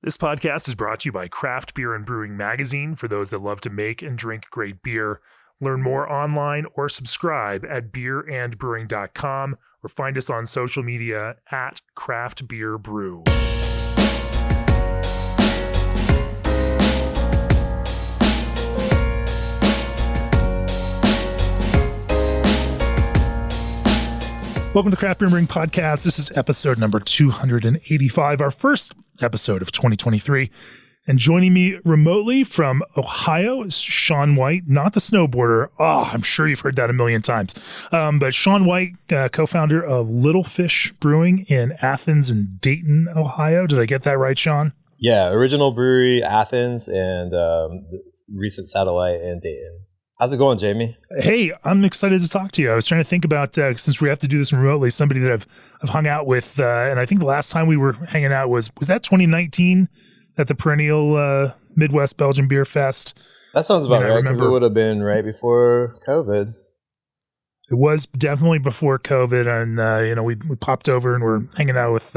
This podcast is brought to you by Craft Beer and Brewing Magazine for those that love to make and drink great beer. Learn more online or subscribe at beerandbrewing.com or find us on social media at Craft Beer Brew. Welcome to the Craft Beer and Brewing Podcast. This is episode number 285, our first episode of 2023. And joining me remotely from Ohio is Sean White, not the snowboarder. Oh, I'm sure you've heard that a million times. But Sean White, co-founder of Little Fish Brewing in Athens and Dayton, Ohio. Did I get that right, Sean? Yeah, original brewery, Athens, and recent satellite in Dayton. How's it going, Jamie? Hey, I'm excited to talk to you. I was trying to think about, since we have to do this remotely, somebody that I've hung out with, and I think the last time we were hanging out was that 2019 at the perennial Midwest Belgian Beer Fest? That sounds about right, because it would have been right before COVID. It was definitely before COVID, and we popped over and we're hanging out with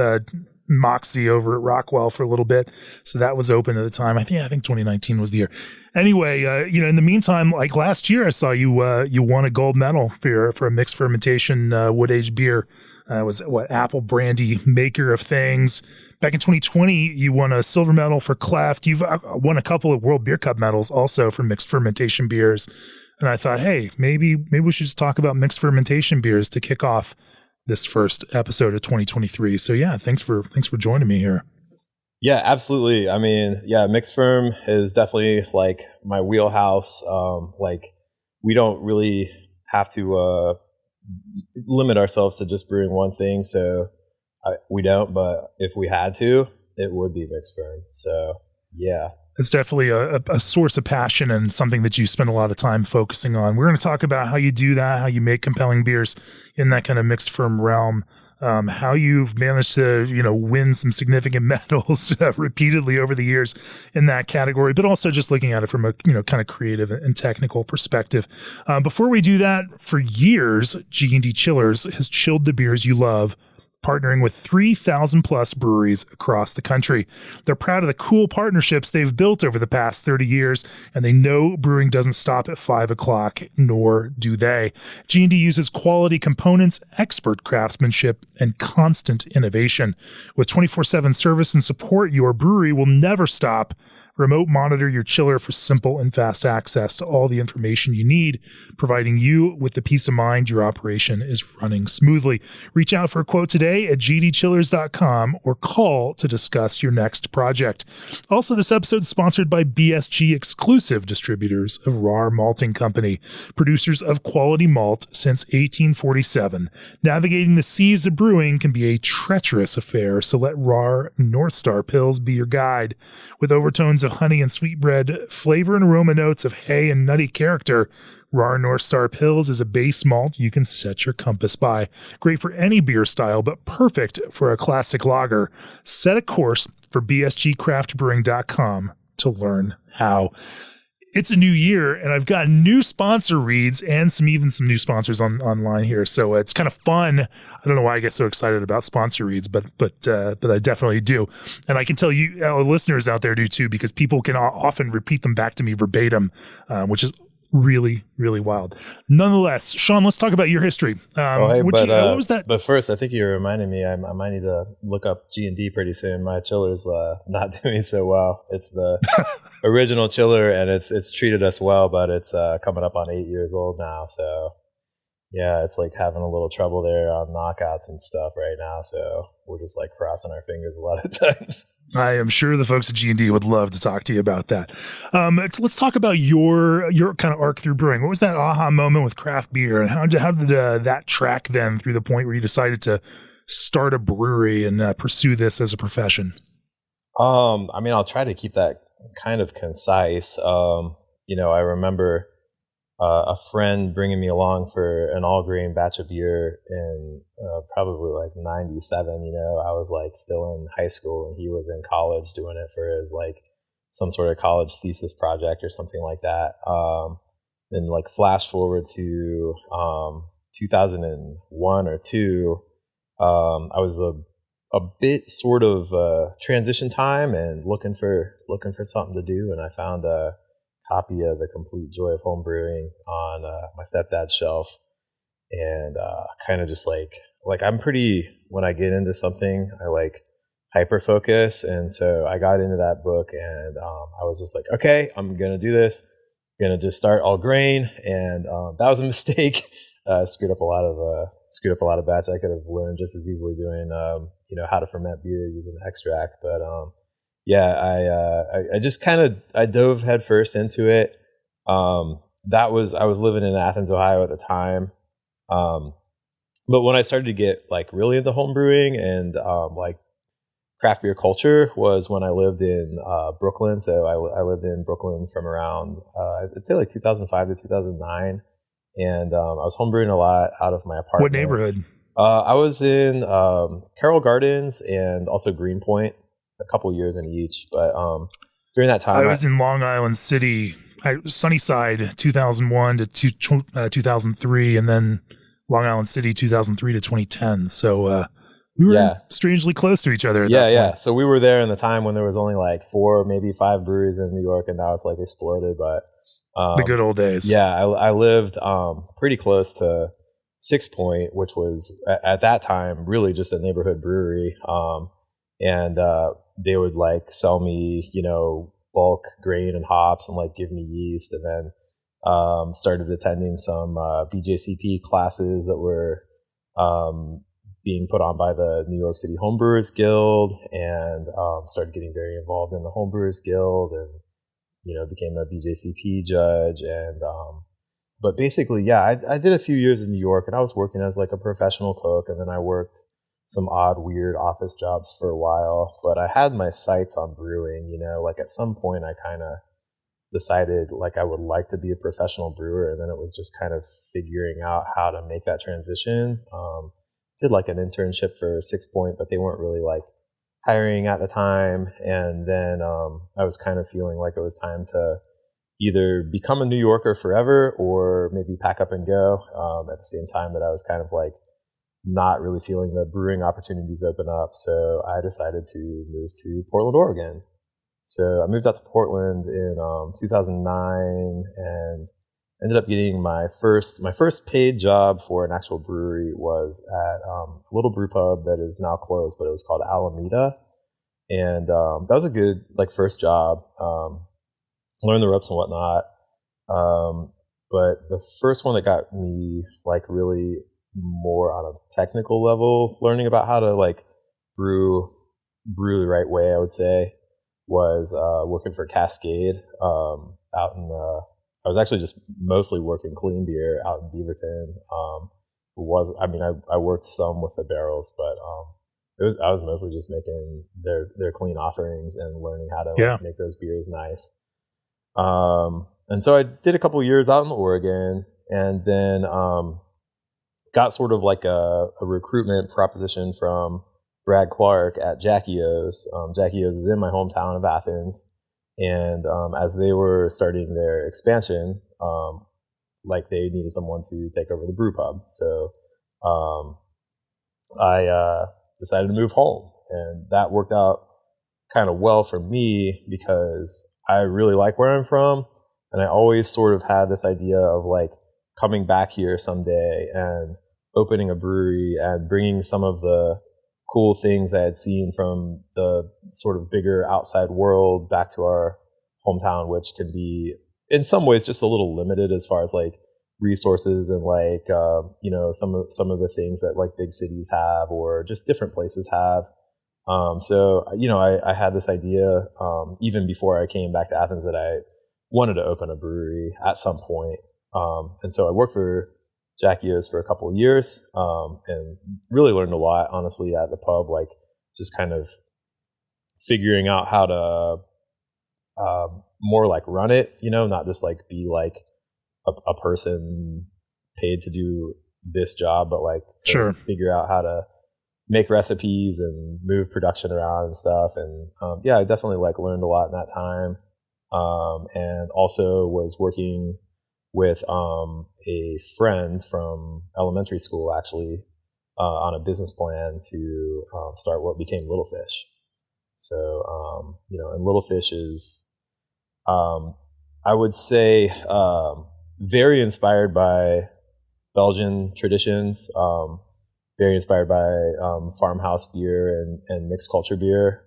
Moxie over at Rockwell for a little bit, so that was open at the time. I think 2019 was the year. Anyway, in the meantime, like last year, I saw you won a gold medal for a mixed fermentation wood aged beer. It was Apple Brandy Maker of Things. Back in 2020, you won a silver medal for Cleft. You've won a couple of World Beer Cup medals also for mixed fermentation beers. And I thought, hey, maybe we should just talk about mixed fermentation beers to kick off this first episode of 2023. So yeah, thanks for joining me here. Yeah, absolutely. I mean, yeah, mixed ferm is definitely like my wheelhouse. We don't really have to limit ourselves to just brewing one thing. So we don't, but if we had to, it would be mixed ferm. So yeah. It's definitely a source of passion and something that you spend a lot of time focusing on. We're going to talk about how you do that, how you make compelling beers in that kind of mixed ferm realm, how you've managed to, win some significant medals repeatedly over the years in that category, but also just looking at it from a, kind of creative and technical perspective. Before we do that, for years, G&D Chillers has chilled the beers you love, partnering with 3,000 plus breweries across the country. They're proud of the cool partnerships they've built over the past 30 years, and they know brewing doesn't stop at 5 o'clock, nor do they. G&D uses quality components, expert craftsmanship, and constant innovation. With 24/7 service and support, your brewery will never stop. Remote monitor your chiller for simple and fast access to all the information you need, providing you with the peace of mind your operation is running smoothly. Reach out for a quote today at gdchillers.com or call to discuss your next project. Also, this episode is sponsored by BSG Exclusive Distributors of RAR Malting Company, producers of quality malt since 1847. Navigating the seas of brewing can be a treacherous affair, so let RAR North Star Pils be your guide. With overtones of honey and sweetbread, flavor and aroma notes of hay and nutty character, RAR North Star Pils is a base malt you can set your compass by. Great for any beer style, but perfect for a classic lager. Set a course for bsgcraftbrewing.com to learn how. It's a new year, and I've got new sponsor reads and some new sponsors online here. So it's kind of fun. I don't know why I get so excited about sponsor reads, but I definitely do. And I can tell you, our listeners out there do too, because people can often repeat them back to me verbatim, which is really, really wild. Nonetheless, Sean, let's talk about your history. What was that? But first, I think you reminded me, I might need to look up G&D pretty soon. My chiller's not doing so well. It's the original chiller, and it's treated us well, but it's coming up on 8 years old now. So yeah, it's like having a little trouble there on knockouts and stuff right now. So we're just like crossing our fingers a lot of times. I am sure the folks at G&D would love to talk to you about that. Let's talk about your kind of arc through brewing. What was that aha moment with craft beer, and how did that track then through the point where you decided to start a brewery and pursue this as a profession? I'll try to keep that kind of concise. I remember a friend bringing me along for an all grain batch of beer in probably like 97. I was like still in high school, and he was in college doing it for his like some sort of college thesis project or something like that. Then like flash forward to 2001 or two, I was a bit sort of transition time and looking for something to do, and I found a copy of The Complete Joy of Home Brewing on my stepdad's shelf, and kind of just like I'm pretty, when I get into something, I like hyper focus, and so I got into that book, and I was just like, okay, I'm gonna do this. I'm gonna just start all grain, and that was a mistake. Screwed up a lot of batch. I could have learned just as easily doing how to ferment beer using extract, but I just kind of I dove headfirst into it. I was living in Athens, Ohio at the time. But when I started to get like really into home brewing and like craft beer culture was when I lived in Brooklyn. So I lived in Brooklyn from around I'd say like 2005 to 2009, and I was homebrewing a lot out of my apartment. What neighborhood? I was in Carroll Gardens and also Greenpoint, a couple years in each. But during that time, I was in Long Island City, Sunnyside, 2001 to 2003, and then Long Island City, 2003 to 2010. So we were strangely close to each other. Yeah. So we were there in the time when there was only like 4, maybe 5 breweries in New York, and now it's like exploded. But the good old days. Yeah, I lived pretty close to Six Point, which was at that time really just a neighborhood brewery. And they would like sell me, bulk grain and hops and like give me yeast, and then started attending some BJCP classes that were being put on by the New York City Homebrewers Guild, and started getting very involved in the Homebrewers Guild, and became a BJCP judge. And but basically, I did a few years in New York, and I was working as like a professional cook, and then I worked some odd, weird office jobs for a while. But I had my sights on brewing. Like at some point, I kind of decided like I would like to be a professional brewer, and then it was just kind of figuring out how to make that transition. Did like an internship for Six Point, but they weren't really like hiring at the time. And then I was kind of feeling like it was time to either become a New Yorker forever or maybe pack up and go, at the same time that I was kind of like not really feeling the brewing opportunities open up. So I decided to move to Portland, Oregon. So I moved out to Portland in 2009 and ended up getting my first paid job for an actual brewery was at a little brew pub that is now closed, but it was called Alameda. And that was a good like first job. Learned the ropes and whatnot. But the first one that got me like really more on a technical level, learning about how to like brew the right way, I would say, was working for Cascade out in I was actually just mostly working clean beer out in Beaverton. I worked some with the barrels, but I was mostly just making their clean offerings and learning how to like, make those beers nice. And so I did a couple of years out in Oregon, and then got sort of like a recruitment proposition from Brad Clark at Jackie O's. Jackie O's is in my hometown of Athens. And as they were starting their expansion, like they needed someone to take over the brew pub. So I decided to move home, and that worked out kind of well for me because I really like where I'm from, and I always sort of had this idea of like coming back here someday and opening a brewery and bringing some of the cool things I had seen from the sort of bigger outside world back to our hometown, which can be in some ways just a little limited as far as like resources and like some of the things that like big cities have or just different places have. So I had this idea even before I came back to Athens that I wanted to open a brewery at some point. And so I worked for Jackie O's for a couple of years, and really learned a lot, honestly, at the pub, like just kind of figuring out how to more like run it, not just like be like a person paid to do this job, but like to figure out how to make recipes and move production around and stuff. And I definitely like learned a lot in that time, and also was working with a friend from elementary school, actually, on a business plan to start what became Little Fish. So, and Little Fish is, I would say, very inspired by Belgian traditions, very inspired by farmhouse beer and mixed culture beer,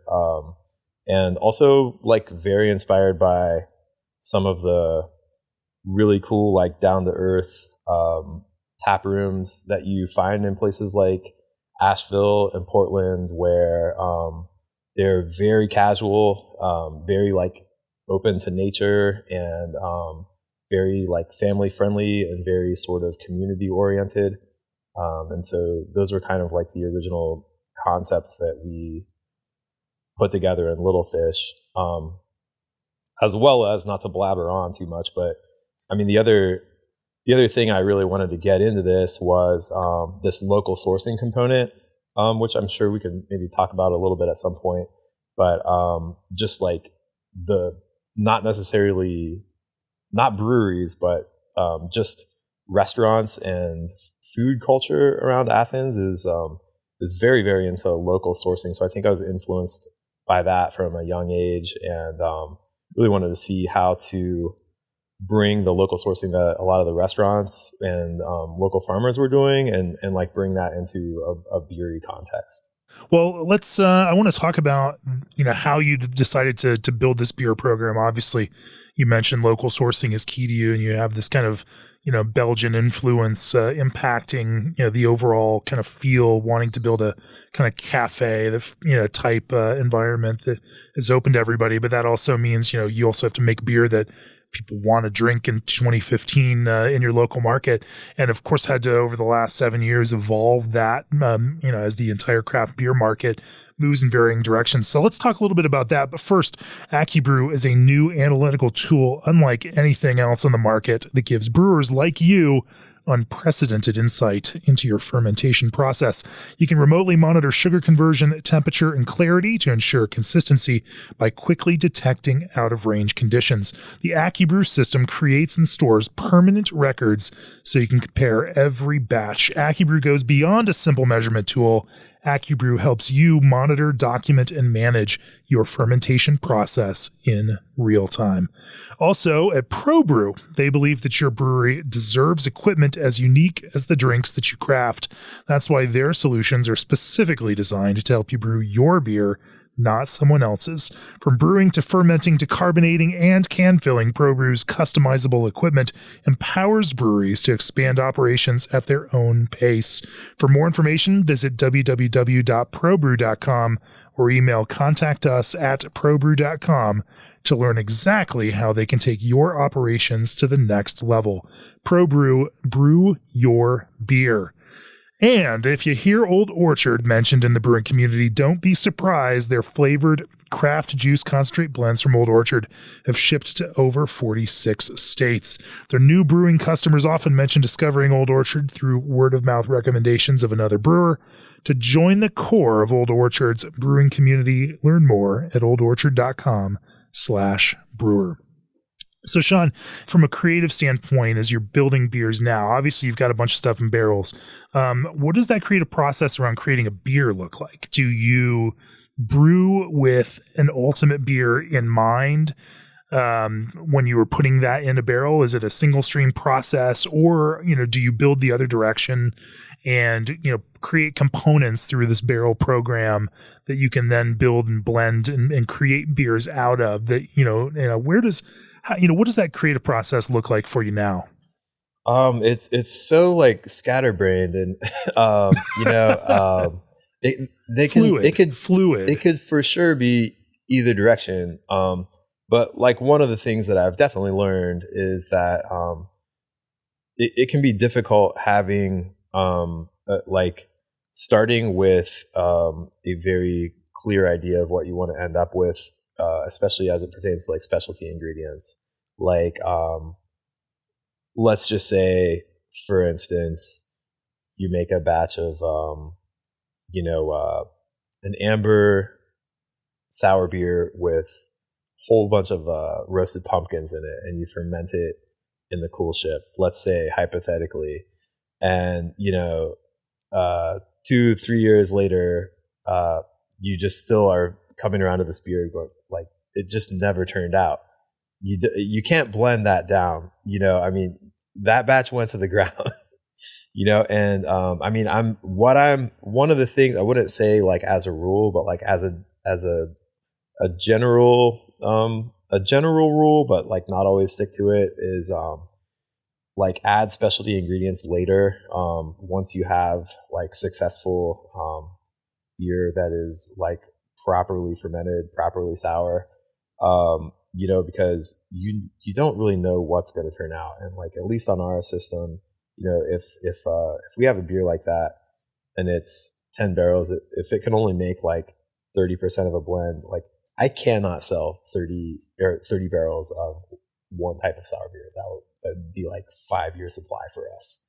and also like very inspired by some of the really cool, like down to earth tap rooms that you find in places like Asheville and Portland, where they're very casual, very like open to nature, and very like family friendly and very sort of community oriented. And so those were kind of like the original concepts that we put together in Little Fish, as well as, not to blabber on too much, but I mean, the other thing I really wanted to get into this was this local sourcing component, which I'm sure we can maybe talk about a little bit at some point. But just like not breweries, but just restaurants and food culture around Athens is very, very into local sourcing. So I think I was influenced by that from a young age, and really wanted to see how to bring the local sourcing that a lot of the restaurants and local farmers were doing, and like bring that into a beery context. Well, let's. I want to talk about how you decided to build this beer program. Obviously, you mentioned local sourcing is key to you, and you have this kind of Belgian influence impacting the overall kind of feel, wanting to build a kind of cafe, type environment that is open to everybody. But that also means you also have to make beer that people want to drink in 2015 in your local market, and of course had to, over the last 7 years, evolve that as the entire craft beer market moves in varying directions. So let's talk a little bit about that. But first, AccuBrew is a new analytical tool unlike anything else on the market that gives brewers like you unprecedented insight into your fermentation process. You can remotely monitor sugar conversion, temperature, and clarity to ensure consistency by quickly detecting out-of-range conditions. The AccuBrew system creates and stores permanent records so you can compare every batch. AccuBrew goes beyond a simple measurement tool. AccuBrew helps you monitor, document, and manage your fermentation process in real time. Also, at ProBrew, they believe that your brewery deserves equipment as unique as the drinks that you craft. That's why their solutions are specifically designed to help you brew your beer, not someone else's. From brewing to fermenting to carbonating and can filling, ProBrew's customizable equipment empowers breweries to expand operations at their own pace. For more information, visit www.probrew.com or email contactus@probrew.com to learn exactly how they can take your operations to the next level. ProBrew, brew your beer. And if you hear Old Orchard mentioned in the brewing community, don't be surprised. Their flavored craft juice concentrate blends from Old Orchard have shipped to over 46 states. Their new brewing customers often mention discovering Old Orchard through word-of-mouth recommendations of another brewer. To join the core of Old Orchard's brewing community, learn more at oldorchard.com/brewer. So, Sean, from a creative standpoint, as you're building beers now, obviously you've got a bunch of stuff in barrels. What does that creative process around creating a beer look like? Do you brew with an ultimate beer in mind when you were putting that in a barrel? Is it a single stream process, or do you build the other direction and create components through this barrel program that you can then build and blend and create beers out of? That what does that creative process look like for you now? It's so like scatterbrained, and it could for sure be either direction. But like one of the things that I've definitely learned is that it can be difficult having like starting with a very clear idea of what you want to end up with, especially as it pertains to like specialty ingredients. Like, let's just say, for instance, you make a batch of, an amber sour beer with a whole bunch of roasted pumpkins in it, and you ferment it in the cool ship, let's say hypothetically. And, 2-3 years later, you just still are coming around to this beer going like, it just never turned out. You can't blend that down. I mean, that batch went to the ground. And I mean, one of the things I wouldn't say like as a rule, but like as a general rule, but like not always stick to it, is like add specialty ingredients later, once you have like successful beer that is like properly fermented, properly sour, because you don't really know what's going to turn out. And like, at least on our system, if we have a beer like that and it's 10 barrels, if it can only make like 30% of a blend, like I cannot sell 30 barrels of one type of sour beer. That would be like 5-year supply for us.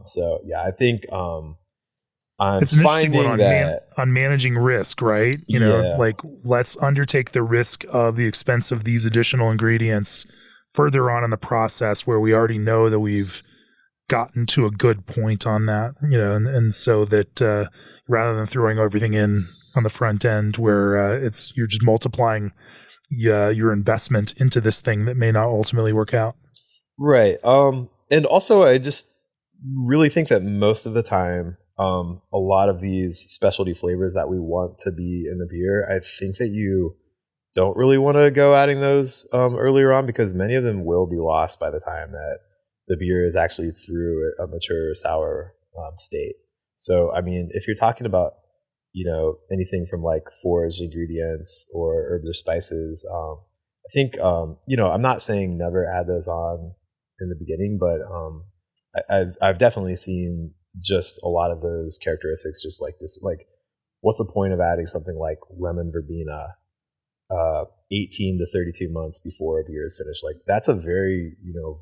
So yeah, I think it's an interesting one on managing risk, right? Like let's undertake the risk of the expense of these additional ingredients further on in the process where we already know that we've gotten to a good point on that, and so that rather than throwing everything in on the front end where you're just multiplying your investment into this thing that may not ultimately work out. Right. And also I just really think that most of the time, a lot of these specialty flavors that we want to be in the beer, I think that you don't really want to go adding those earlier on, because many of them will be lost by the time that the beer is actually through a mature sour state. So, I mean, if you're talking about, anything from like foraged ingredients or herbs or spices, I think, I'm not saying never add those on in the beginning, but I've definitely seen just a lot of those characteristics just like this. Like, what's the point of adding something like lemon verbena 18 to 32 months before a beer is finished? Like, that's a very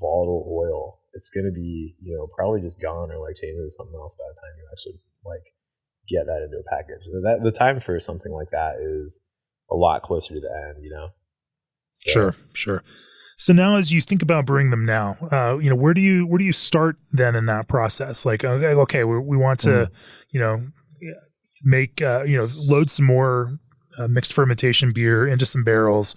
volatile oil. It's going to be probably just gone or like changed into something else by the time you actually like get that into a package. The time for something like that is a lot closer to the end. So. Sure. So now, as you think about brewing them now, where do you start then in that process? Like, okay, we want to, make, load some more mixed fermentation beer into some barrels,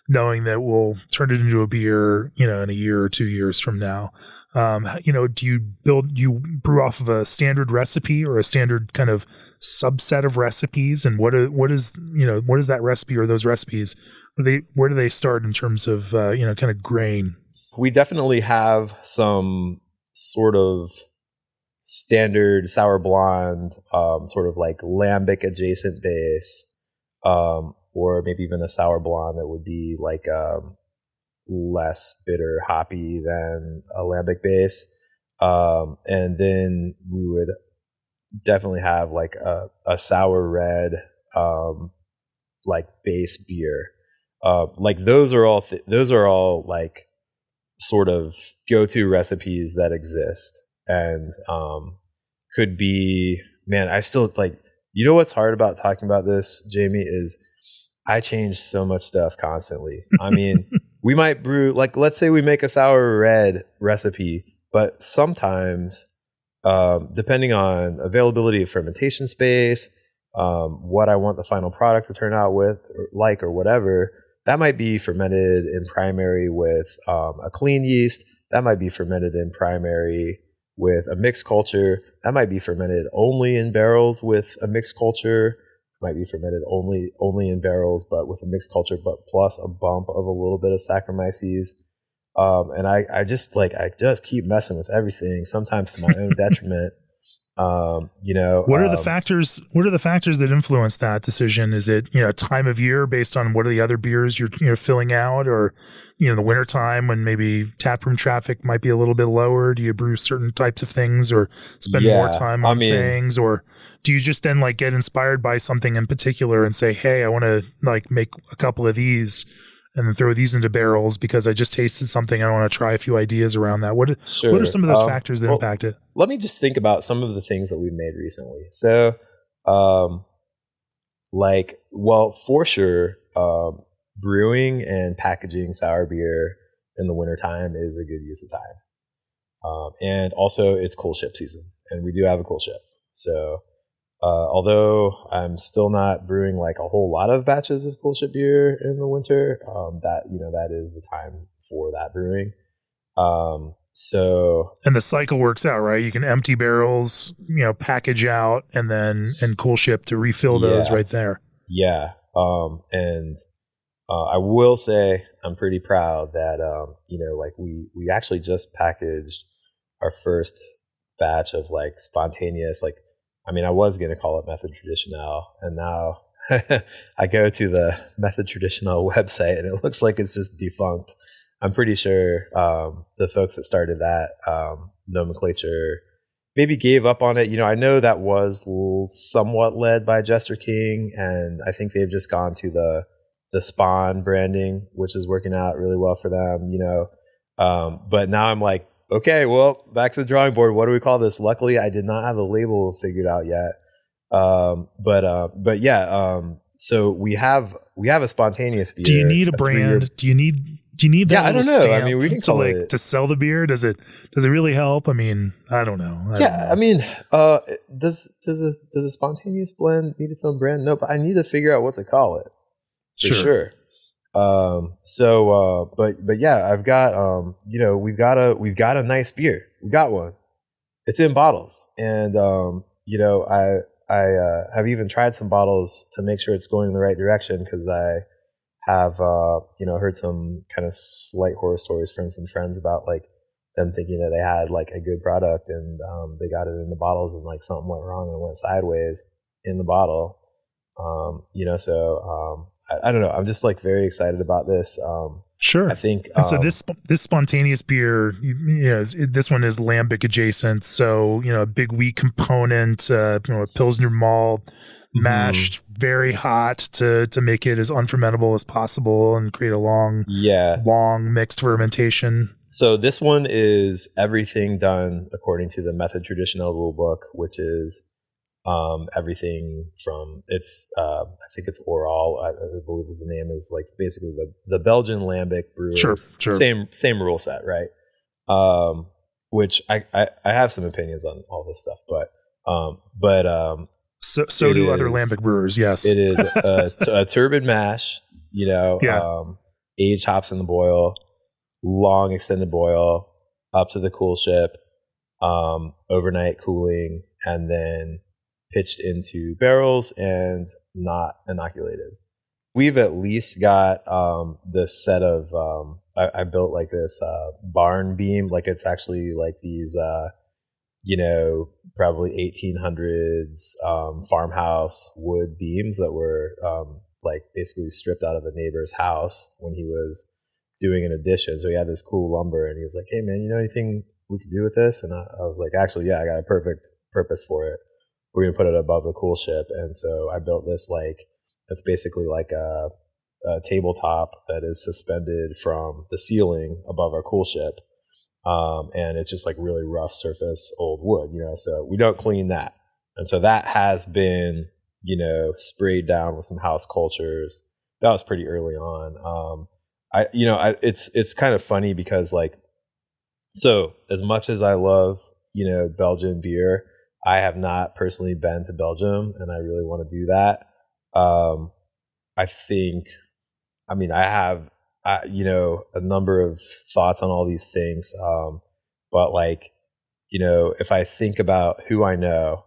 knowing that we'll turn it into a beer, in a year or 2 years from now. Do you brew off of a standard recipe or a standard kind of subset of recipes? And what is that recipe or those recipes? Where do they start in terms of, kind of grain? We definitely have some sort of standard sour blonde, sort of like lambic adjacent base, or maybe even a sour blonde that would be like less bitter hoppy than a lambic base. And then we would definitely have like a sour red like base beer. Like those are all like sort of go-to recipes that exist, and could be, man, I still like, what's hard about talking about this, Jamie, is I change so much stuff constantly. I mean, we might brew, like, let's say we make a sour red recipe, but sometimes, depending on availability of fermentation space, what I want the final product to turn out with, or whatever, that might be fermented in primary with a clean yeast. That might be fermented in primary with a mixed culture. That might be fermented only in barrels with a mixed culture. Might be fermented only in barrels, but with a mixed culture, but plus a bump of a little bit of Saccharomyces. And I just keep messing with everything, sometimes to my own detriment. What are the factors? What are the factors that influence that decision? Is it time of year based on what are the other beers you're filling out, or the winter time when maybe taproom traffic might be a little bit lower? Do you brew certain types of things or spend more time on things, or do you just then like get inspired by something in particular and say, hey, I want to like make a couple of these and then throw these into barrels because I just tasted something. I want to try a few ideas around that. What are some of those factors that impact it? Let me just think about some of the things that we've made recently. So, for sure, brewing and packaging sour beer in the wintertime is a good use of time. And also it's cool ship season, and we do have a cool ship. So, Although I'm still not brewing like a whole lot of batches of coolship beer in the winter, that is the time for that brewing. And the cycle works out, right? You can empty barrels, package out, and cool ship to refill those right there. Yeah. And I will say I'm pretty proud that, like we actually just packaged our first batch of like spontaneous, like, I mean, I was going to call it Method Traditional, and now I go to the Method Traditional website and it looks like it's just defunct. I'm pretty sure the folks that started that nomenclature maybe gave up on it. I know that was somewhat led by Jester King, and I think they've just gone to the Spawn branding, which is working out really well for them, but now I'm like, okay, well, back to the drawing board. What do we call this? Luckily, I did not have the label figured out yet. But yeah. So we have a spontaneous beer. Do you need a brand? Do you need that? Yeah, I don't know. I mean, we can call it to sell the beer. Does it really help? I mean, I don't know. I mean, does a spontaneous blend need its own brand? No, but I need to figure out what to call it. For sure. But yeah, I've got, we've got a nice beer. We got one. It's in bottles. And, I have even tried some bottles to make sure it's going in the right direction, because I have, heard some kind of slight horror stories from some friends about like them thinking that they had like a good product, and, they got it in the bottles and like something went wrong and went sideways in the bottle. I don't know. I'm just like very excited about this. Sure. I think. So this spontaneous beer, this one is lambic adjacent. So, a big wheat component, a Pilsner malt, mashed very hot to make it as unfermentable as possible and create a long mixed fermentation. So this one is everything done according to the Method Traditional rulebook, which is everything from I think it's Oral, I believe is the name, is like basically the Belgian lambic brewers. Sure. Same rule set, right? Which I have some opinions on all this stuff, but so do other lambic brewers. Yes, it is a turbid mash. Aged hops in the boil, long extended boil, up to the cool ship, overnight cooling, and then pitched into barrels and not inoculated. We've at least got this set of I built like this barn beam, like it's actually like these probably 1800s farmhouse wood beams that were like basically stripped out of a neighbor's house when he was doing an addition. So he had this cool lumber, and he was like, "Hey man, you know anything we could do with this?" And I was like, "Actually, yeah, I got a perfect purpose for it. We're going to put it above the cool ship." And so I built this, like, it's basically like a tabletop that is suspended from the ceiling above our cool ship. And it's just like really rough surface old wood, so we don't clean that. And so that has been, sprayed down with some house cultures. That was pretty early on. It's kind of funny because like, so as much as I love, Belgian beer, I have not personally been to Belgium, and I really want to do that. I have, a number of thoughts on all these things. But like, if I think about who I know,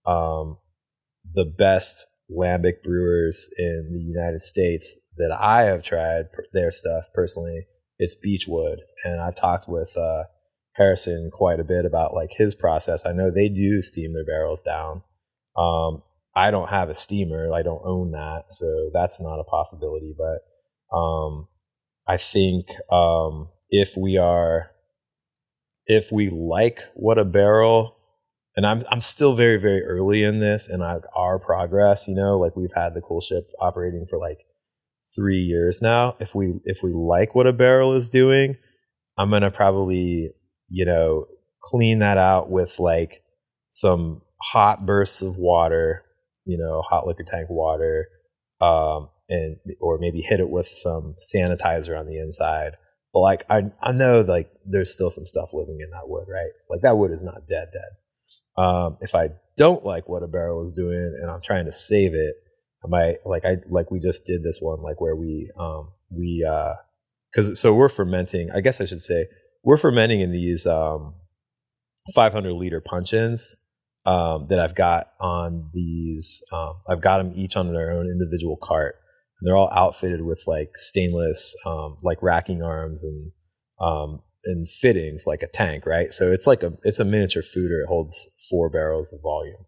the best lambic brewers in the United States that I have tried their stuff personally, it's Beechwood. And I've talked with, Harrison quite a bit about like his process. I know they do steam their barrels down. I don't have a steamer. I don't own that, so that's not a possibility. But I think if we like what a barrel, and I'm still very, very early in this, and our progress, like we've had the cool ship operating for like 3 years now. If we like what a barrel is doing, I'm gonna probably clean that out with like some hot bursts of water, hot liquor tank water, or maybe hit it with some sanitizer on the inside. But like I know like there's still some stuff living in that wood, right? Like that wood is not dead. If I don't like what a barrel is doing and I'm trying to save it, I might like we just did this one, like where because so we're fermenting. I guess I should say we're fermenting in these 500-liter punch-ins that I've got on these. I've got them each on their own individual cart. And they're all outfitted with like stainless, like racking arms and fittings like a tank, right? So it's a miniature foeder. It holds 4 barrels of volume,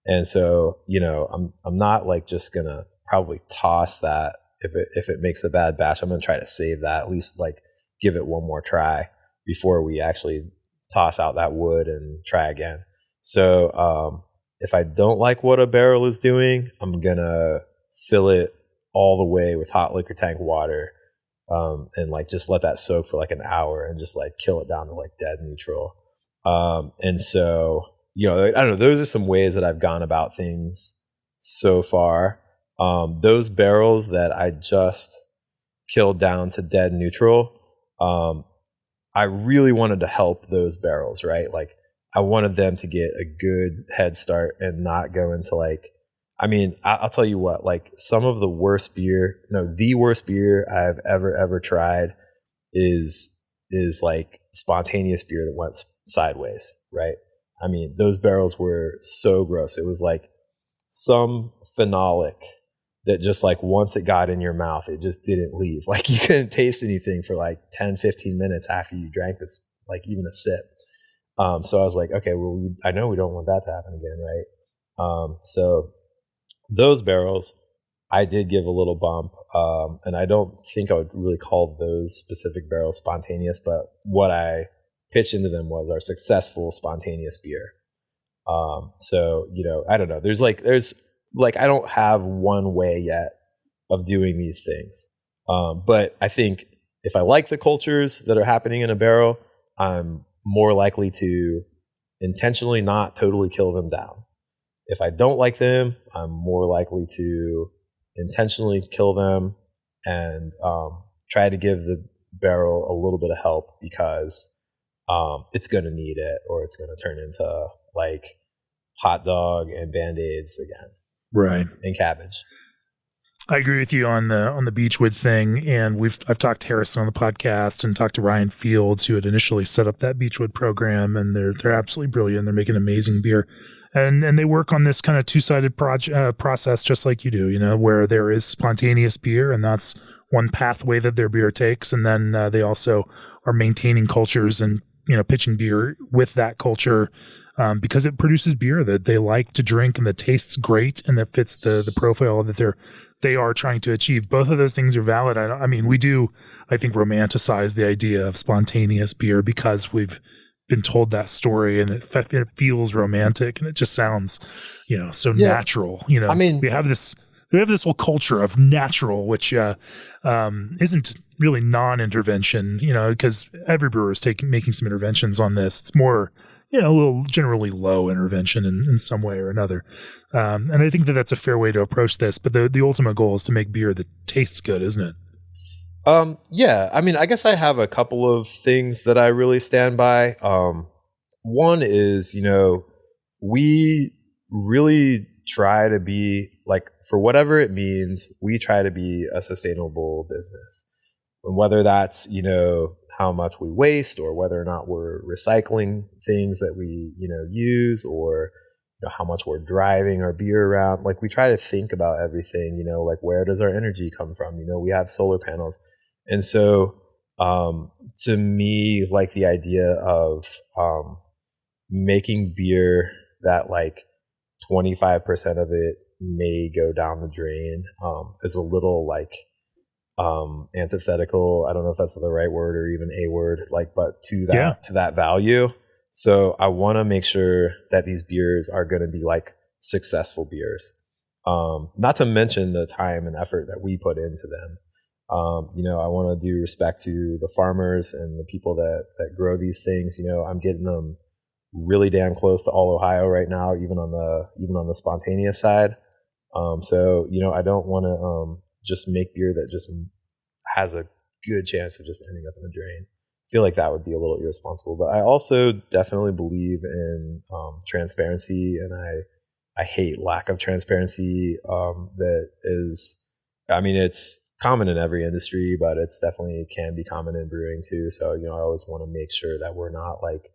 and so I'm not like just gonna probably toss that if it makes a bad batch. I'm gonna try to save that, at least like give it one more try before we actually toss out that wood and try again. So if I don't like what a barrel is doing, I'm gonna fill it all the way with hot liquor tank water, and like just let that soak for like an hour and just like kill it down to like dead neutral. And so I don't know, those are some ways that I've gone about things so far. Those barrels that I just killed down to dead neutral, I really wanted to help those barrels, right? Like I wanted them to get a good head start and not go into like, I mean, I'll tell you what, like some of the worst beer, the worst beer I've ever tried is like spontaneous beer that went sideways, right? I mean, those barrels were so gross. It was like some phenolic that just like once it got in your mouth, it just didn't leave. Like you couldn't taste anything for like 10, 15 minutes after you drank this, like even a sip. So I was like, okay, well, I know we don't want that to happen again, right? So those barrels, I did give a little bump, and I don't think I would really call those specific barrels spontaneous, but what I pitched into them was our successful spontaneous beer. So, I don't know. There's I don't have one way yet of doing these things. But I think if I like the cultures that are happening in a barrel, I'm more likely to intentionally not totally kill them down. If I don't like them, I'm more likely to intentionally kill them and try to give the barrel a little bit of help because it's going to need it, or it's going to turn into like hot dog and Band-Aids again. Right. And cabbage. I agree with you on the Beechwood thing, and I've talked to Harrison on the podcast and talked to Ryan Fields, who had initially set up that Beechwood program, and they're absolutely brilliant. They're making amazing beer, and they work on this kind of two-sided process just like you do, where there is spontaneous beer, and that's one pathway that their beer takes, and then they also are maintaining cultures and pitching beer with that culture. Because it produces beer that they like to drink and that tastes great and that fits the profile that they are trying to achieve. Both of those things are valid. I mean, we do, I think, romanticize the idea of spontaneous beer because we've been told that story and it feels romantic and it just sounds, so natural. I mean, we have this whole culture of natural, which isn't really non-intervention, because every brewer is making some interventions on this. It's more, a little generally low intervention in some way or another. And I think that's a fair way to approach this. But the ultimate goal is to make beer that tastes good, isn't it? Yeah. I mean, I guess I have a couple of things that I really stand by. One is, we really try to be like, for whatever it means, we try to be a sustainable business. And whether that's, how much we waste or whether or not we're recycling things that we, use or how much we're driving our beer around. Like we try to think about everything, like where does our energy come from? We have solar panels. And so to me, like the idea of making beer that like 25% of it may go down the drain is a little like antithetical. I don't know if that's the right word or even a word, but to that value. So I want to make sure that these beers are going to be like successful beers. Not to mention the time and effort that we put into them. I want to do respect to the farmers and the people that grow these things. I'm getting them really damn close to all Ohio right now, even on the spontaneous side. So I don't want to just make beer that just has a good chance of just ending up in the drain. feel like that would be a little irresponsible. But I also definitely believe in transparency, and I hate lack of transparency. That is, I mean, it's common in every industry, but it's definitely can be common in brewing too. So, I always want to make sure that we're not like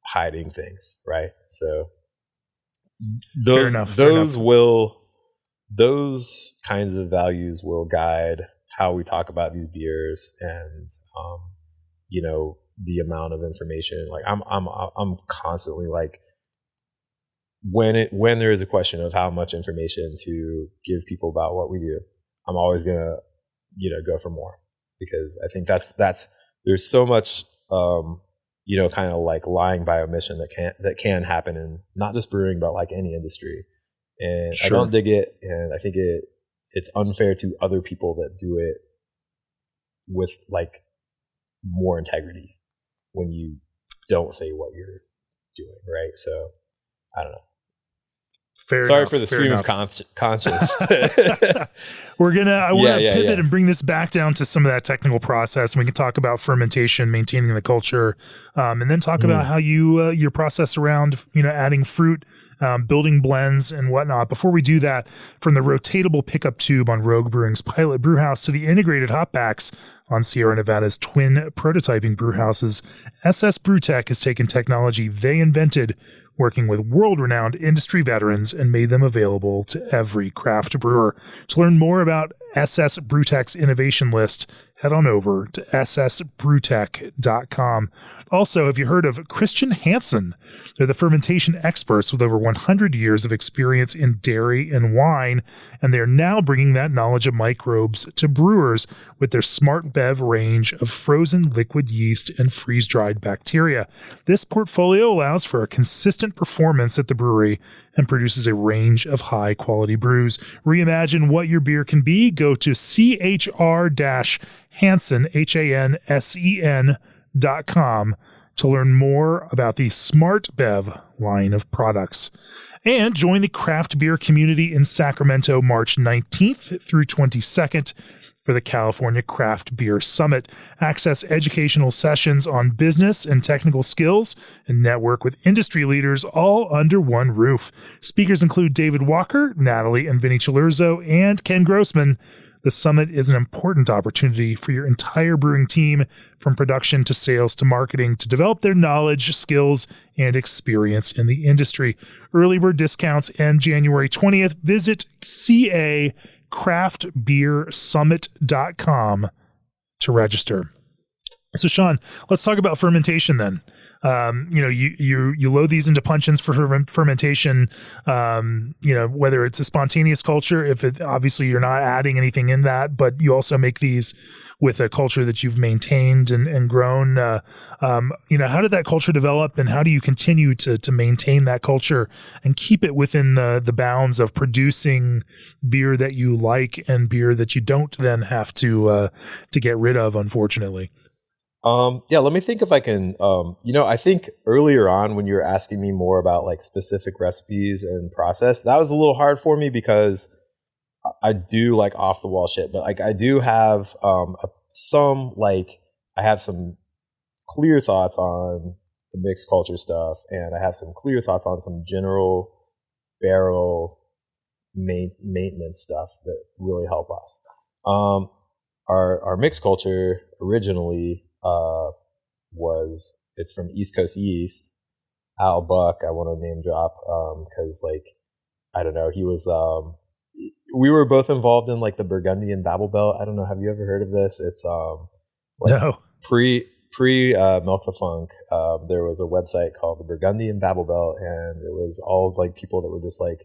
hiding things, right? So those kinds of values will guide how we talk about these beers, and the amount of information. Like I'm constantly like, when there is a question of how much information to give people about what we do, I'm always gonna go for more, because I think that's there's so much kind of like lying by omission that can happen in not just brewing but like any industry, and sure. I don't dig it, and I think it's unfair to other people that do it with like more integrity when you don't say what you're doing, right? So I don't know. Sorry for the stream of conscience. I want to pivot and bring this back down to some of that technical process. And we can talk about fermentation, maintaining the culture, and then talk about how your process around adding fruit, building blends and whatnot. Before we do that, from the rotatable pickup tube on Rogue Brewing's pilot brewhouse to the integrated hop packs on Sierra Nevada's twin prototyping brewhouses, SS Brewtech has taken technology they invented, working with world-renowned industry veterans, and made them available to every craft brewer. To learn more about SS Brewtech's innovation list, head on over to ssbrewtech.com. Also, have you heard of Christian Hansen? They're the fermentation experts with over 100 years of experience in dairy and wine, and they're now bringing that knowledge of microbes to brewers with their Smart Bev range of frozen liquid yeast and freeze-dried bacteria. This portfolio allows for a consistent performance at the brewery and produces a range of high-quality brews. Reimagine what your beer can be. Go to chr-hansen, HANSEN.com to learn more about the Smart Bev line of products. And join the craft beer community in Sacramento March 19th through 22nd for the California Craft Beer Summit. Access educational sessions on business and technical skills and network with industry leaders all under one roof. Speakers include David Walker, Natalie and Vinny Chilurzo, and Ken Grossman. The summit is an important opportunity for your entire brewing team, from production to sales to marketing, to develop their knowledge, skills, and experience in the industry. Early bird discounts end January 20th. Visit cacraftbeersummit.com to register. So, Sean, let's talk about fermentation then. You load these into puncheons for fermentation, whether it's a spontaneous culture, if it, obviously you're not adding anything in that, but you also make these with a culture that you've maintained and grown. How did that culture develop, and how do you continue to maintain that culture and keep it within the bounds of producing beer that you like and beer that you don't then have to get rid of, unfortunately? Let me think if I can, I think earlier on when you were asking me more about like specific recipes and process, that was a little hard for me because I do like off the wall shit, but like I do have, I have some clear thoughts on the mixed culture stuff, and I have some clear thoughts on some general barrel maintenance stuff that really help us. Our mixed culture originally, it's from East Coast Yeast. Al Buck, I want to name drop, because I don't know, he was, we were both involved in like the Burgundian Babel Belt. I don't know, have you ever heard of this? It's no. pre Milk the Funk. There was a website called the Burgundian Babel Belt, and it was all like people that were just like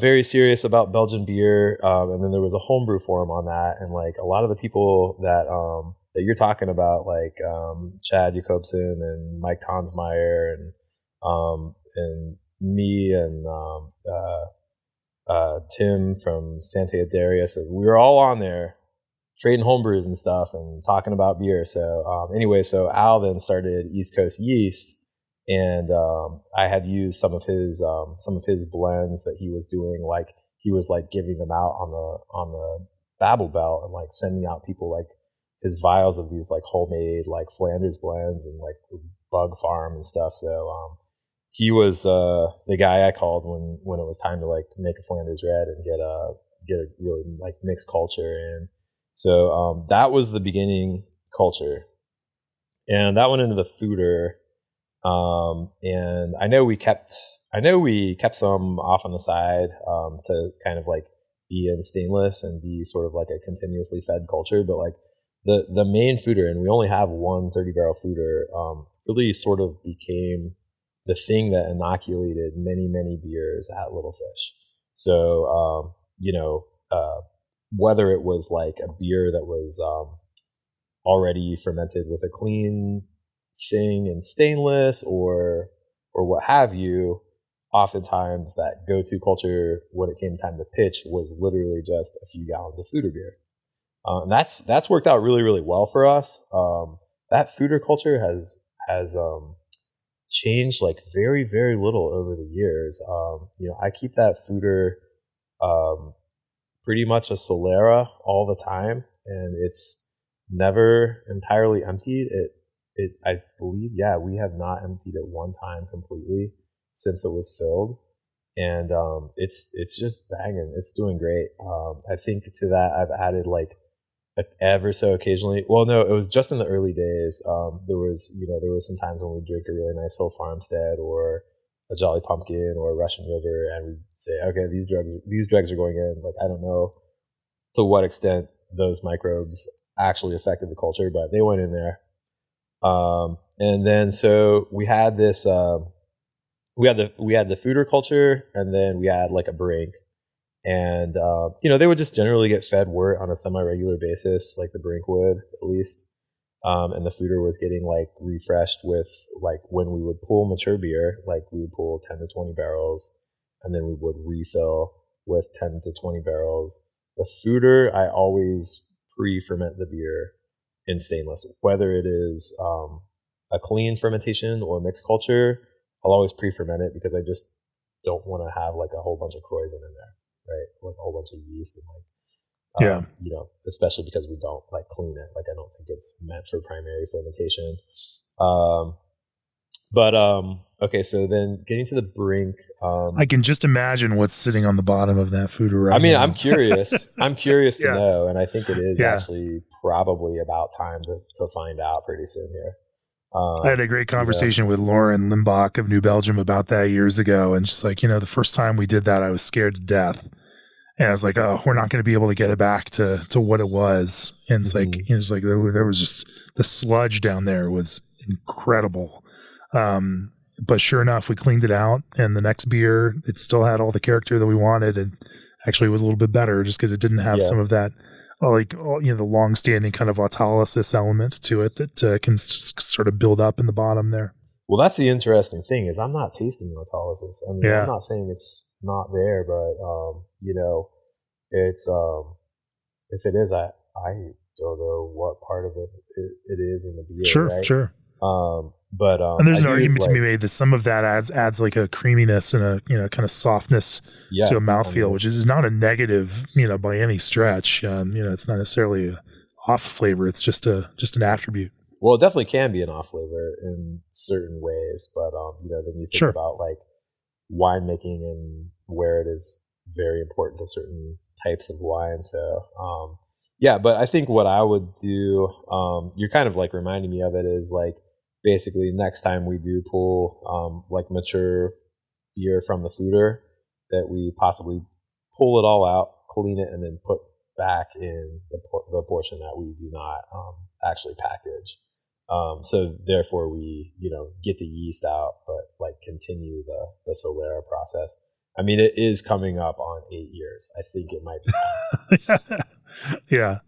very serious about Belgian beer, and then there was a homebrew forum on that, and like a lot of the people that you're talking about, like Chad Jacobson and Mike Tonsmeyer and me and Tim from Santa Adarius, so we were all on there trading homebrews and stuff and talking about beer. So so Al then started East Coast Yeast, and I had used some of his blends that he was doing. Like he was like giving them out on the Babel Belt and like sending out people like his vials of these like homemade like Flanders blends and like Bug Farm and stuff. So he was the guy I called when it was time to like make a Flanders red and get a really like mixed culture. And so that was the beginning culture, and that went into the foeder. And I know we kept some off on the side to kind of like be in stainless and be sort of like a continuously fed culture. But like the main foeder, and we only have one 30-barrel foeder, really sort of became the thing that inoculated many beers at Little Fish. So whether it was like a beer that was already fermented with a clean thing in stainless or what have you, oftentimes that go-to culture when it came time to pitch was literally just a few gallons of foeder beer. And that's worked out really well for us. That foeder culture has changed like very little over the years. I keep that foeder pretty much a solera all the time, and it's never entirely emptied. I believe, we have not emptied it one time completely since it was filled, and it's just banging. It's doing great. I think to that I've added like ever so occasionally. Well, no, it was just in the early days. There was some times when we drink a really nice Hill Farmstead or a Jolly Pumpkin or a Russian River, and we say, okay, these drugs are going in. Like, I don't know to what extent those microbes actually affected the culture, but they went in there. And then so we had this. We had the foeder culture, and then we had like a brink. And, they would just generally get fed wort on a semi-regular basis, like the brink would at least. And the foeder was getting like refreshed with like when we would pull mature beer, like we would pull 10 to 20 barrels, and then we would refill with 10 to 20 barrels. The foeder, I always pre-ferment the beer in stainless, whether it is a clean fermentation or mixed culture. I'll always pre-ferment it because I just don't want to have like a whole bunch of krausen in there. Right, like a whole bunch of yeast and like, especially because we don't like clean it. Like I don't think it's meant for primary fermentation. Okay, so then getting to the brink. I can just imagine what's sitting on the bottom of that foeder right now. I'm curious. I'm curious to know, and I think it is actually probably about time to find out pretty soon here. I had a great conversation with Lauren Limbach of New Belgium about that years ago. And she's like, the first time we did that, I was scared to death. And I was like, oh, we're not going to be able to get it back to what it was. And it's like, it's like there was just the sludge down there was incredible. But sure enough, we cleaned it out. And the next beer, it still had all the character that we wanted. And actually was a little bit better just because it didn't have some of that. The long-standing kind of autolysis element to it that can sort of build up in the bottom there. Well, that's the interesting thing is I'm not tasting autolysis. I mean, I'm not saying it's not there, but it's if it is, I don't know what part of it is in the beer. Sure, right? Sure. And there's an argument to be made that some of that adds like a creaminess and a kind of softness to a mouthfeel, which is not a negative by any stretch. It's not necessarily a off flavor; it's just an attribute. Well, it definitely can be an off flavor in certain ways, but then you think about like winemaking and where it is very important to certain types of wine. So but I think what I would do, you're kind of like reminding me of it, is like basically next time we do pull like mature beer from the foeder, that we possibly pull it all out, clean it, and then put back in the portion that we do not actually package. So therefore we, get the yeast out, but like continue the solera process. I mean, it is coming up on 8 years. I think it might be. Yeah.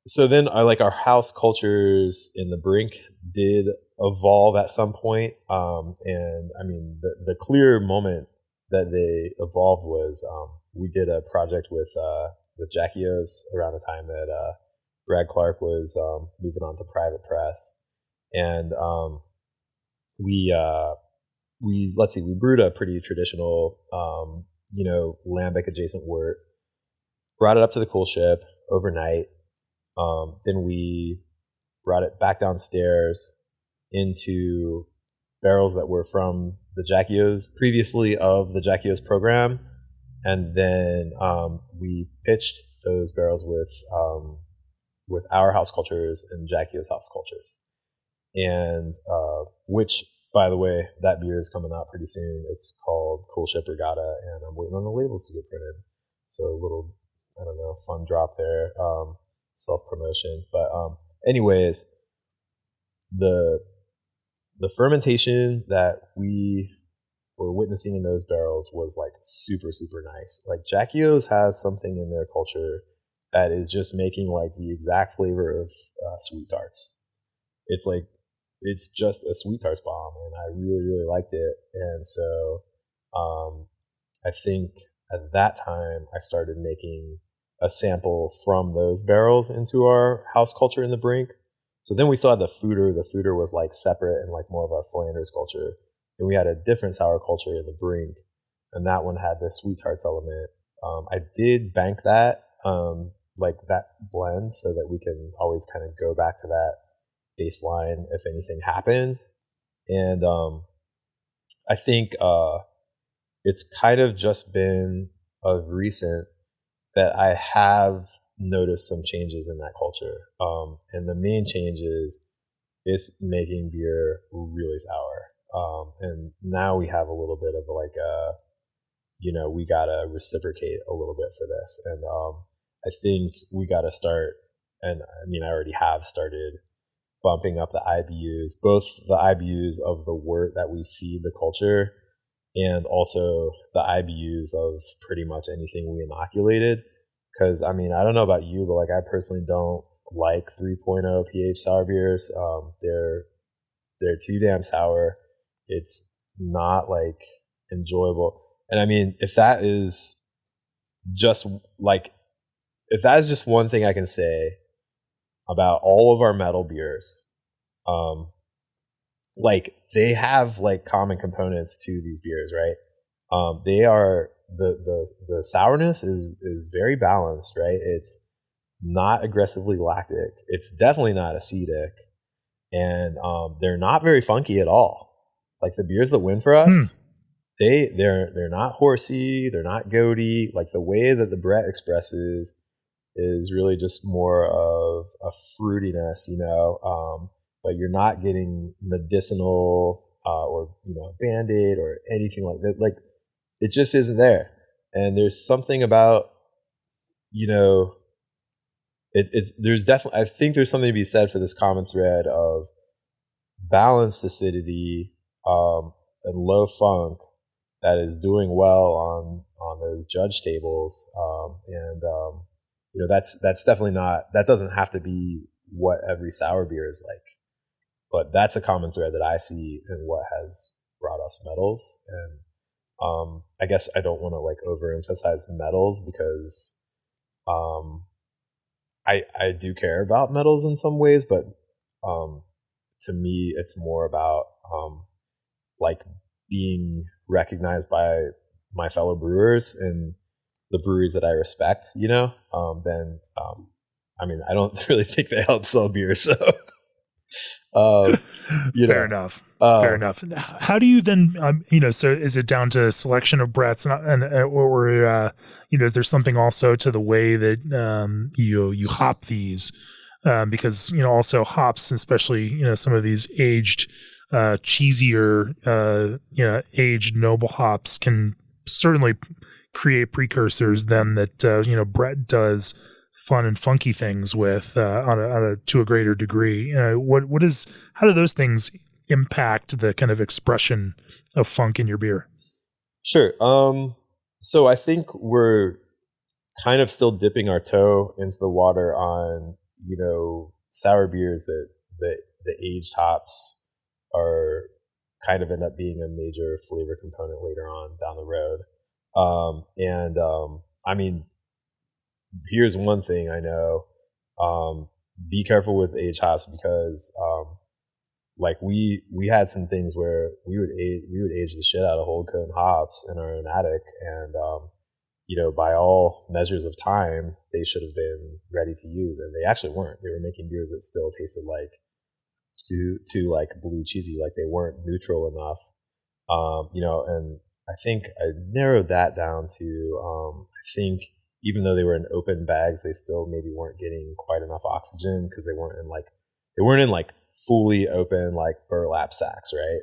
So then our house cultures in the brink did evolve at some point. And I mean, the clear moment that they evolved was, we did a project with Jackie O's around the time that, Brad Clark was, moving on to private press. And, we brewed a pretty traditional, lambic adjacent wort, brought it up to the cool ship overnight. Then we brought it back downstairs into barrels that were from the Jack Yo's, previously of the Jack Yo's program. And then we pitched those barrels with our house cultures and Jack Yo's house cultures. And which, by the way, that beer is coming out pretty soon. It's called Cool Ship Regatta, and I'm waiting on the labels to get printed. So a little, I don't know, fun drop there, self-promotion. But anyways, the fermentation that we were witnessing in those barrels was like super, super nice. Like Jack Yo's has something in their culture that is just making like the exact flavor of sweet tarts. It's like, it's just a sweet tarts bomb, and I really, really liked it. And so I think at that time I started making a sample from those barrels into our house culture in the brink. So then we saw the foeder. The foeder was like separate and like more of our Flanders culture. And we had a different sour culture in the brink, and that one had the sweet tarts element. I did bank that, like that blend, so that we can always kind of go back to that baseline if anything happens. And I think it's kind of just been of recent that I have noticed some changes in that culture. And the main change is making beer really sour. And now we have a little bit of like we gotta reciprocate a little bit for this. And I think we gotta start, and I mean I already have started bumping up the IBUs, both the IBUs of the wort that we feed the culture, and also the IBUs of pretty much anything we inoculated. Because I mean, I don't know about you, but like I personally don't like 3.0 pH sour beers. They're too damn sour. It's not like enjoyable. And I mean, if that is just one thing I can say about all of our metal beers, like they have like common components to these beers, right? They are the sourness is very balanced, right? It's not aggressively lactic. It's definitely not acidic, and they're not very funky at all. Like the beers that win for us, they're not horsey, they're not goaty. Like the way that the Brett expresses is really just more of a fruitiness, but you're not getting medicinal or Band-Aid or anything like that. Like it just isn't there. And there's something about there's definitely, I think there's something to be said for this common thread of balanced acidity and low funk that is doing well on those judge tables. That's definitely not, that doesn't have to be what every sour beer is like, but that's a common thread that I see in what has brought us medals. And I guess I don't want to like overemphasize medals because I do care about medals in some ways, but to me it's more about like being recognized by my fellow brewers and the breweries that I respect, then I mean, I don't really think they help sell beer. So, fair enough. Fair enough. How do you then, so is it down to selection of Bretts or is there something also to the way that you hop these? Because, also hops, especially, some of these aged, cheesier, aged noble hops can certainly create precursors then that, Brett does fun and funky things with to a greater degree. How do those things impact the kind of expression of funk in your beer? Sure. So I think we're kind of still dipping our toe into the water on, sour beers that the aged hops are kind of end up being a major flavor component later on down the road. I mean, here's one thing I know, be careful with aged hops because, like we had some things where we would age the shit out of whole cone hops in our own attic. And, by all measures of time, they should have been ready to use, and they actually weren't. They were making beers that still tasted like too like blue cheesy, like they weren't neutral enough. And I think I narrowed that down to, I think even though they were in open bags, they still maybe weren't getting quite enough oxygen because they weren't in like fully open like burlap sacks, right?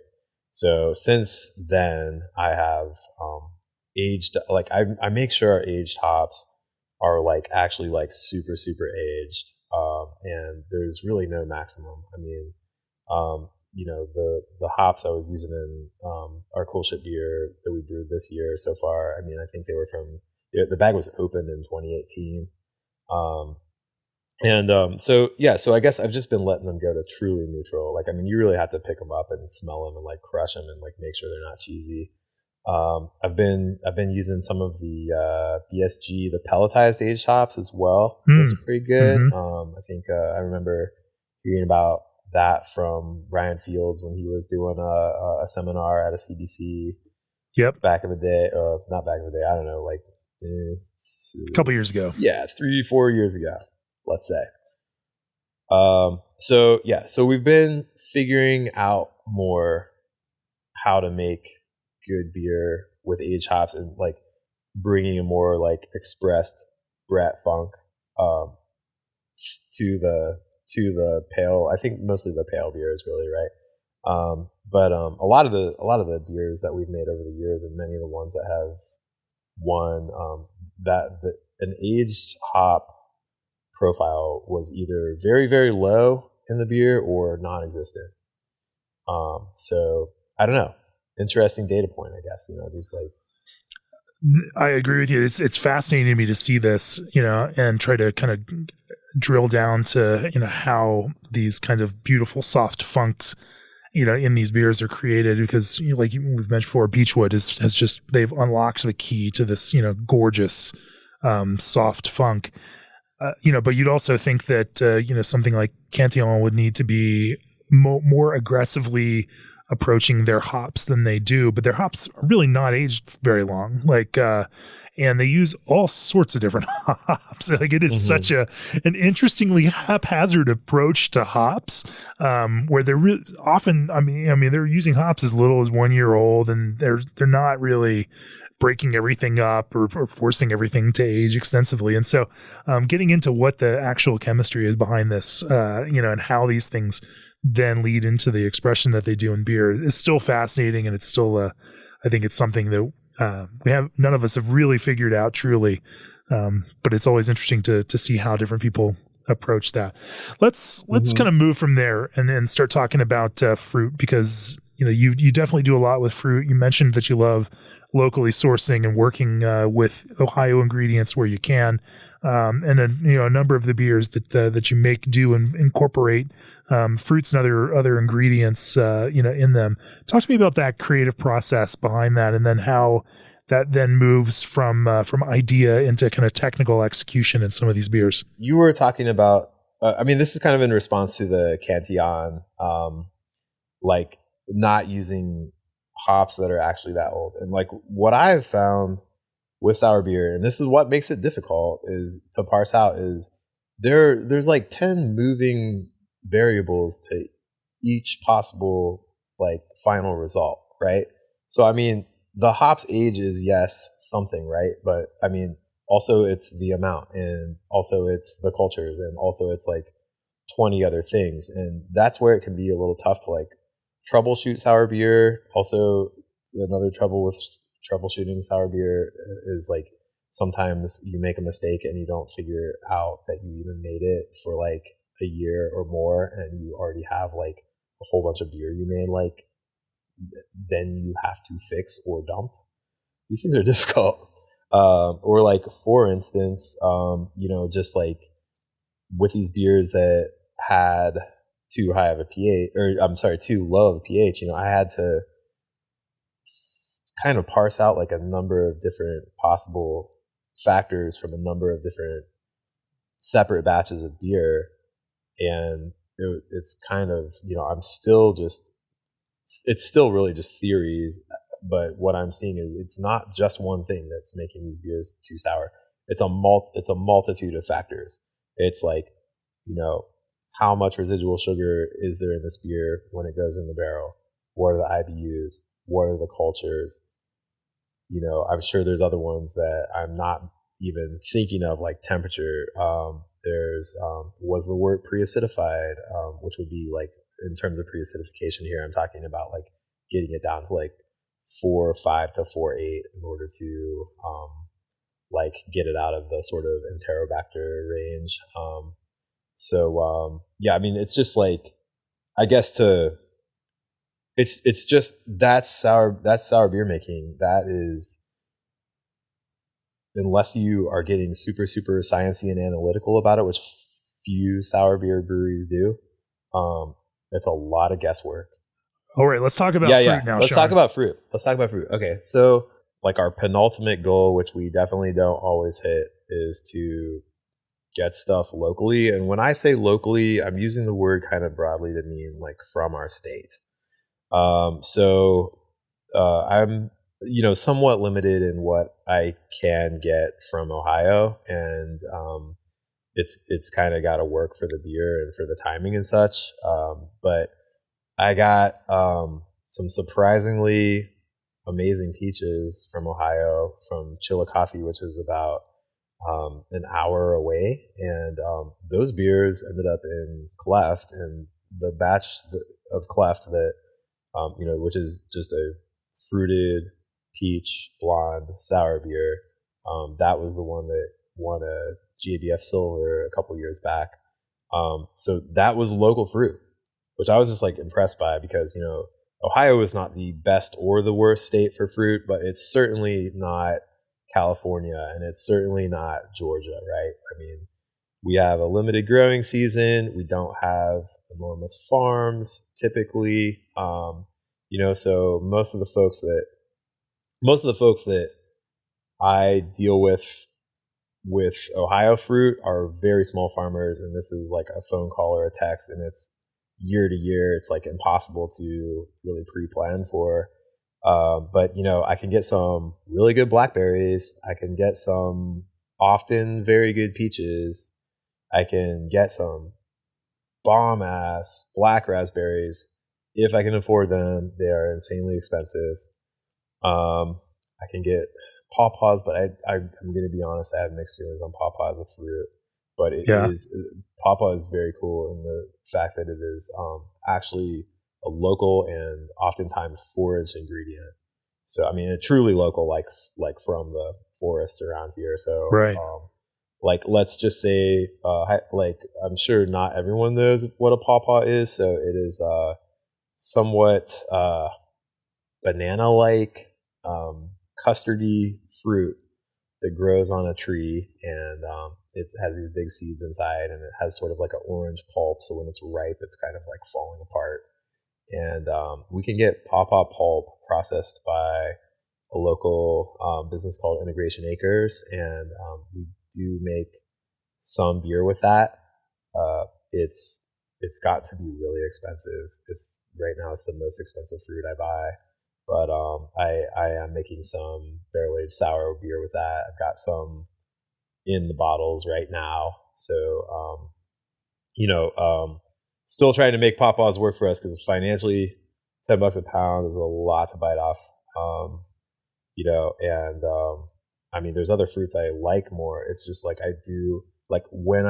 So since then, I have aged, like I make sure our aged hops are like actually like super super aged, and there's really no maximum. I mean, the hops I was using in our Cool Ship beer that we brewed this year so far, I mean, I think they were from the bag was opened in 2018. So I guess I've just been letting them go to truly neutral. Like, I mean, you really have to pick them up and smell them and like crush them and like make sure they're not cheesy. I've been using some of the BSG, the pelletized aged hops as well. Those are pretty good. I think I remember hearing about that from Ryan Fields when he was doing a seminar at a CBC. Yep. Back in the day, not back in the day. I don't know, like a couple years ago. Yeah, 3-4 years ago, let's say. So we've been figuring out more how to make good beer with aged hops and like bringing a more like expressed Brett funk to the pale. I think mostly the pale beer is really right. But a lot of the beers that we've made over the years, and many of the ones that have won, an aged hop profile was either very very low in the beer or non-existent. So I don't know. Interesting data point, I guess. Just like. I agree with you. It's fascinating to me to see this, and try to kind of drill down to how these kind of beautiful soft funks in these beers are created, because like we've mentioned before, Beechwood they've unlocked the key to this gorgeous soft funk, but you'd also think that something like Cantillon would need to be more aggressively approaching their hops than they do, but their hops are really not aged very long. Like, and they use all sorts of different hops. Like, it is such an interestingly haphazard approach to hops, where they're often, I mean, they're using hops as little as 1 year old, and they're not really breaking everything up or forcing everything to age extensively. And so, getting into what the actual chemistry is behind this, and how these things then lead into the expression that they do in beer is still fascinating. And it's still, I think it's something that none of us have really figured out truly. But it's always interesting to see how different people approach that. Let's kind of move from there and start talking about fruit, because you definitely do a lot with fruit. You mentioned that you love locally sourcing and working with Ohio ingredients where you can, and a number of the beers that you make do incorporate fruits and other ingredients in them. Talk to me about that creative process behind that, and then how that then moves from idea into kind of technical execution in some of these beers. You were talking about, this is kind of in response to the Cantillon, like not using hops that are actually that old. And like what I've found with sour beer, and this is what makes it difficult, is to parse out, is there's like 10 moving variables to each possible like final result, right? So I mean, the hops age is yes something, right? But I mean, also it's the amount, and also it's the cultures, and also it's like 20 other things, and that's where it can be a little tough to like troubleshoot sour beer. Also, another trouble with troubleshooting sour beer is like sometimes you make a mistake and you don't figure out that you even made it for like a year or more, and you already have like a whole bunch of beer you made, like then you have to fix or dump. These things are difficult. Or like, for instance, just like with these beers that had too high of a pH, or I'm sorry, too low of a pH, I had to kind of parse out like a number of different possible factors from a number of different separate batches of beer. And it's kind of, it's still really just theories, but what I'm seeing is it's not just one thing that's making these beers too sour. It's a multitude of factors. It's like, you know, how much residual sugar is there in this beer when it goes in the barrel? What are the IBUs? What are the cultures? You know, I'm sure there's other ones that I'm not even thinking of, like temperature. There's was the wort pre-acidified, which would be like, in terms of pre-acidification here, I'm talking about like getting it down to like 4.5 to 4.8 in order to like get it out of the sort of enterobacter range. Yeah, I mean, it's just like, I guess it's just that's sour beer making. That is, unless you are getting super sciencey and analytical about it, which few sour beer breweries do, it's a lot of guesswork. All right, let's talk about fruit now, Let's Sean. talk about fruit. Okay, so like our penultimate goal, which we definitely don't always hit, is to get stuff locally. And when I say locally, I'm using the word kind of broadly to mean like from our state. I'm, you know, somewhat limited in what I can get from Ohio, and it's kind of got to work for the beer and for the timing and such. But I got some surprisingly amazing peaches from Ohio, from Chillicothe, which is about an hour away, and those beers ended up in Cleft, and the batch of Cleft that you know, which is just a fruited peach blonde sour beer. That was the one that won a GABF silver a couple years back. So that was local fruit, which I was just like impressed by, because, you know, Ohio is not the best or the worst state for fruit, but it's certainly not California, and it's certainly not Georgia, right? I mean, we have a limited growing season. We don't have enormous farms typically. You know, so most of the folks that I deal with Ohio fruit are very small farmers, and this is like a phone call or a text, and it's year to year. It's like impossible to really pre-plan for. But, you know, I can get some really good blackberries. I can get some often very good peaches. I can get some bomb ass black raspberries if I can afford them. They are insanely expensive. I can get pawpaws, but I'm going to be honest, I have mixed feelings on pawpaw as a fruit. But pawpaw is very cool in the fact that it is actually a local and oftentimes forage ingredient. So I mean, a truly local, like from the forest around here. So right. Like, let's just say, like, I'm sure not everyone knows what a pawpaw is. So it is somewhat banana-like, custardy fruit that grows on a tree, and it has these big seeds inside, and it has sort of like an orange pulp. So when it's ripe, it's kind of like falling apart. And we can get pawpaw pulp processed by a local business called Integration Acres, and we do make some beer with that. It's got to be really expensive. It's right now it's the most expensive fruit I buy, but I am making some barrel aged sour beer with that. I've got some in the bottles right now, so you know, still trying to make pawpaws work for us, because financially, $10 a pound is a lot to bite off. You know, and I mean, there's other fruits I like more. It's just like, I do like when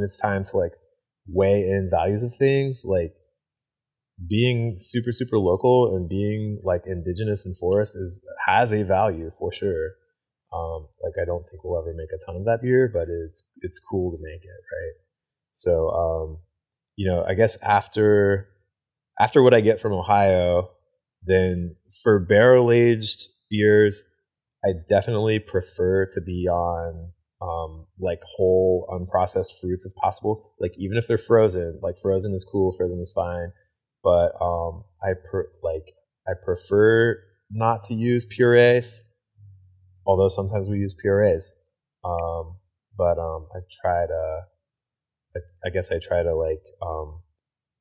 it's time to like weigh in values of things, like being super local and being like indigenous and forest has a value for sure. Like, I don't think we'll ever make a ton of that beer, but it's cool to make it, right? So, you know, I guess after what I get from Ohio, then for barrel aged beers, I definitely prefer to be on like whole unprocessed fruits if possible. Like, even if they're frozen, like frozen is cool, frozen is fine, but I prefer not to use purees, although sometimes we use purees. But I guess I try to like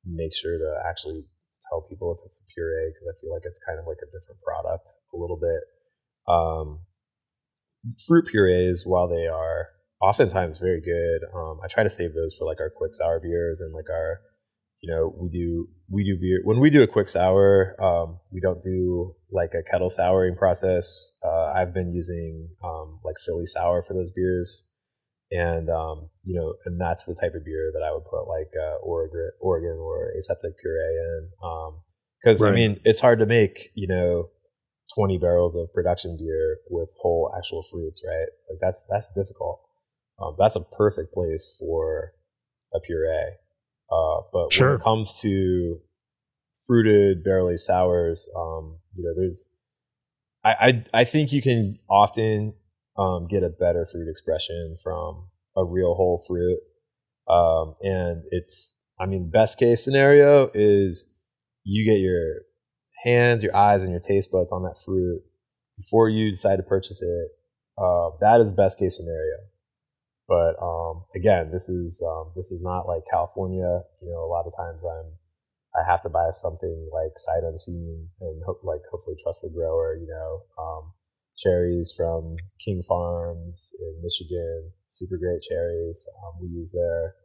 make sure to actually tell people if it's a puree because I feel like it's kind of like a different product a little bit. Fruit purees, while they are oftentimes very good, I try to save those for like our quick sour beers and like our, we do beer when we do a quick sour. We don't do like a kettle souring process. I've been using like Philly sour for those beers, and and that's the type of beer that I would put like Oregon or aseptic puree in, because I mean it's hard to make 20 barrels of production beer with whole actual fruits, right? Like that's difficult. That's a perfect place for a puree. But when it comes to fruited barrel aged sours, there's I think you can often get a better fruit expression from a real whole fruit. And best case scenario is you get your hands, your eyes, and your taste buds on that fruit before you decide to purchase it. That is best case scenario. But again, this is not like California. A lot of times I have to buy something like sight unseen and hopefully trust the grower. Cherries from King Farms in Michigan, super great cherries. We use their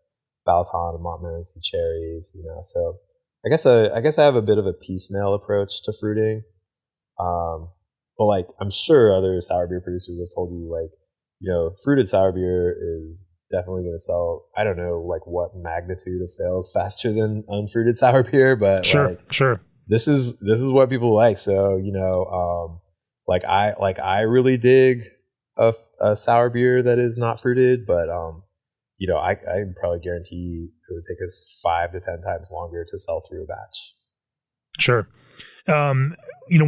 Balton and Montmorency cherries. So I guess I have a bit of a piecemeal approach to fruiting. But like I'm sure other sour beer producers have told you, like, fruited sour beer is definitely going to sell. I don't know like what magnitude of sales faster than unfruited sour beer, but sure. This is what people like. So I really dig a sour beer that is not fruited, but I probably guarantee it would take us 5 to 10 times longer to sell through a batch. Sure. When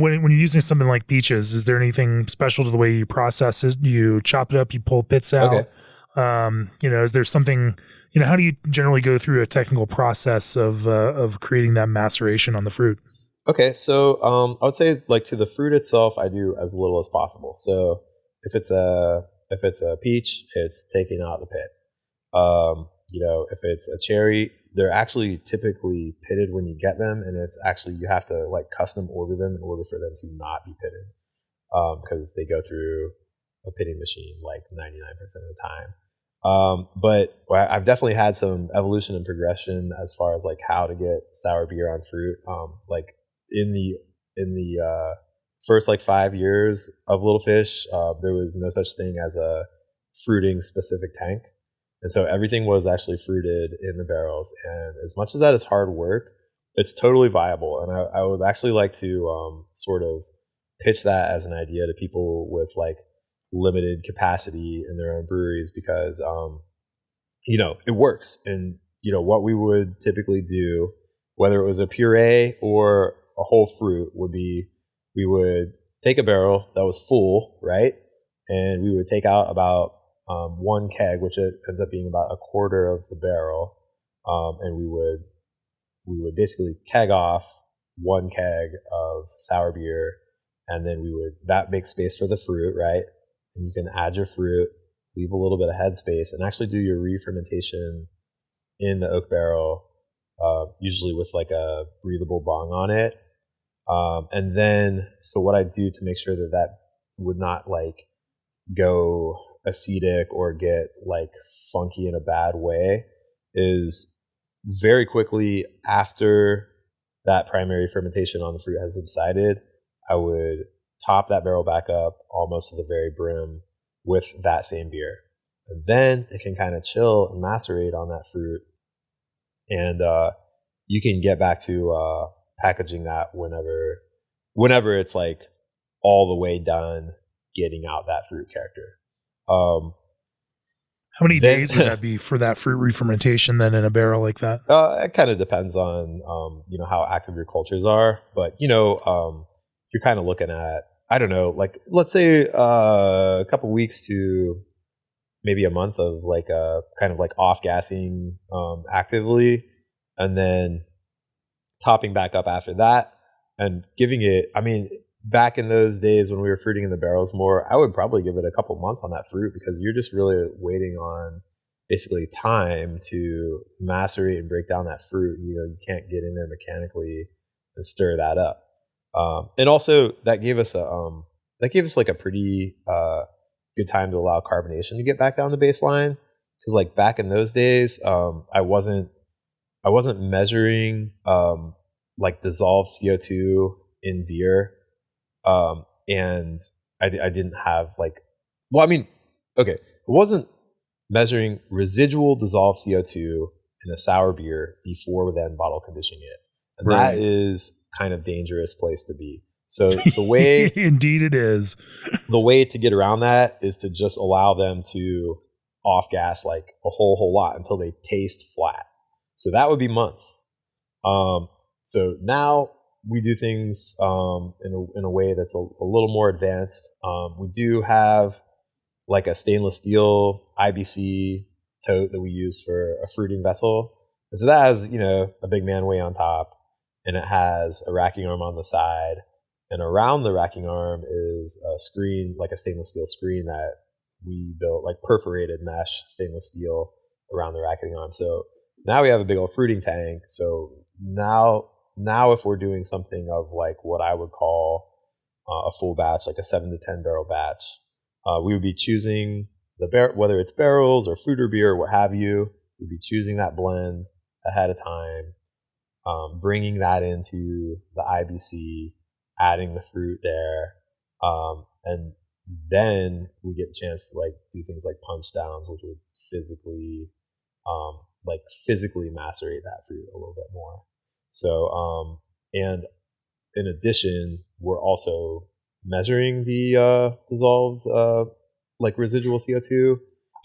you're using something like peaches, is there anything special to the way you process it? Do you chop it up, you pull pits out? Okay. Is there something, how do you generally go through a technical process of creating that maceration on the fruit? Okay. So, I would say like to the fruit itself, I do as little as possible. So if it's a peach, it's taking out the pit. If it's a cherry, they're actually typically pitted when you get them, and it's actually you have to like custom order them in order for them to not be pitted, because they go through a pitting machine like 99% of the time. But I've definitely had some evolution and progression as far as like how to get sour beer on fruit. Like in the first like 5 years of Little Fish, there was no such thing as a fruiting specific tank. And so everything was actually fruited in the barrels. And as much as that is hard work, it's totally viable. And I would actually like to sort of pitch that as an idea to people with like limited capacity in their own breweries, because, it works. And, what we would typically do, whether it was a puree or a whole fruit, would be we would take a barrel that was full, right? And we would take out about one keg, which ends up being about a quarter of the barrel, and we would basically keg off one keg of sour beer, and then that makes space for the fruit, right? And you can add your fruit, leave a little bit of headspace, and actually do your re-fermentation in the oak barrel, usually with like a breathable bung on it. And then, so what I do to make sure that would not like go acetic or get like funky in a bad way is very quickly after that primary fermentation on the fruit has subsided, I would top that barrel back up almost to the very brim with that same beer. And then it can kind of chill and macerate on that fruit. And you can get back to packaging that whenever it's like all the way done getting out that fruit character. How many days would that be for that fruit re-fermentation then in a barrel like that? It kind of depends on, how active your cultures are, but, you're kind of looking at, I don't know, like let's say a couple weeks to maybe a month of like kind of like off gassing actively, and then topping back up after that and giving it, back in those days when we were fruiting in the barrels more, I would probably give it a couple months on that fruit, because you're just really waiting on basically time to macerate and break down that fruit. You can't get in there mechanically and stir that up. And also that gave us like a pretty good time to allow carbonation to get back down the baseline. Because like back in those days, I wasn't measuring like dissolved CO2 in beer, and I didn't have like, well, I mean, okay, it wasn't measuring residual dissolved CO2 in a sour beer before then bottle conditioning it, and Right. that is kind of dangerous place to be. So the way Indeed it is. the way to get around that is to just allow them to off gas like a whole lot until they taste flat. So that would be months. So now we do things in a way that's a little more advanced. We do have like a stainless steel IBC tote that we use for a fruiting vessel. And so that has, a big manway on top, and it has a racking arm on the side. And around the racking arm is a screen, like a stainless steel screen that we built, like perforated mesh stainless steel around the racking arm. So now we have a big old fruiting tank. So now if we're doing something of like what I would call a full batch, like a 7 to 10 barrel batch, we would be choosing whether it's barrels or fruit or beer or what have you, we'd be choosing that blend ahead of time, bringing that into the IBC, adding the fruit there, and then we get a chance to like do things like punch downs, which would physically macerate that fruit a little bit more. So, and in addition, we're also measuring the dissolved like residual CO2.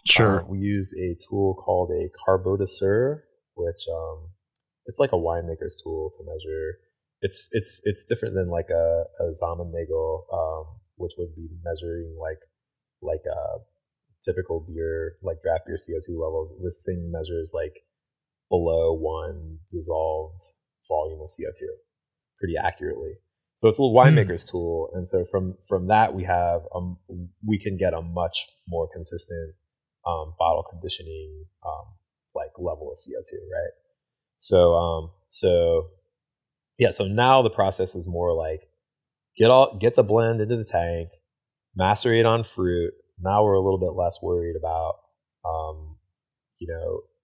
Sure. We use a tool called a carbodiscer, which it's like a winemaker's tool to measure. It's different than like a Zamennagel, which would be measuring like a typical beer, like draft beer CO2 levels. This thing measures like below 1 dissolved volume of CO2 pretty accurately. So it's a little winemaker's tool, and so from that we can get a much more consistent bottle conditioning like level of CO2, right? So so now the process is more like get the blend into the tank, macerate on fruit. Now we're a little bit less worried about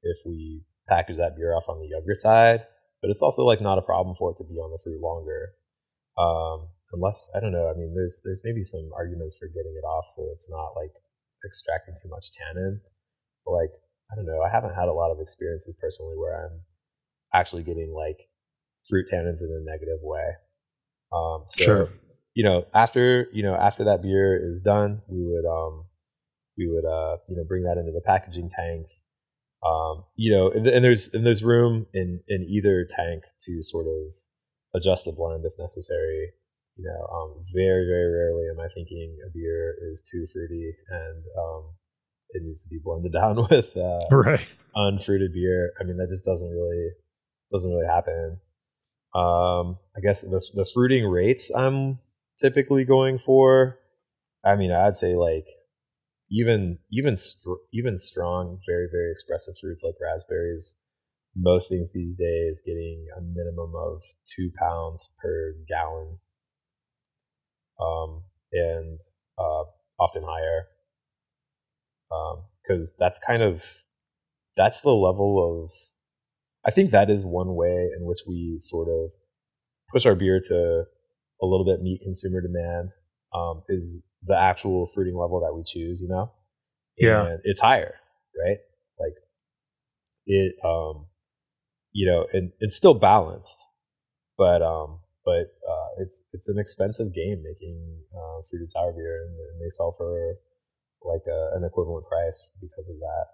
if we package that beer off on the younger side, but it's also like not a problem for it to be on the fruit longer. Unless, I don't know, I mean, there's maybe some arguments for getting it off so it's not like extracting too much tannin. But like, I don't know, I haven't had a lot of experiences personally where I'm actually getting like fruit tannins in a negative way. Sure. After that beer is done, we would bring that into the packaging tank. And there's room in either tank to sort of adjust the blend if necessary. Very, very rarely am I thinking a beer is too fruity and it needs to be blended down with Right. unfruited beer. I mean, that just doesn't really happen. I guess the fruiting rates I'm typically going for, I mean, I'd say like even strong, very, very expressive fruits like raspberries, most things these days getting a minimum of 2 pounds per gallon, and often higher, because that's the level of, I think that is one way in which we sort of push our beer to a little bit meet consumer demand, is the actual fruiting level that we choose, Yeah. And it's higher, right? Like it, and it's still balanced, but it's an expensive game making fruited sour beer, and they sell for like an equivalent price because of that.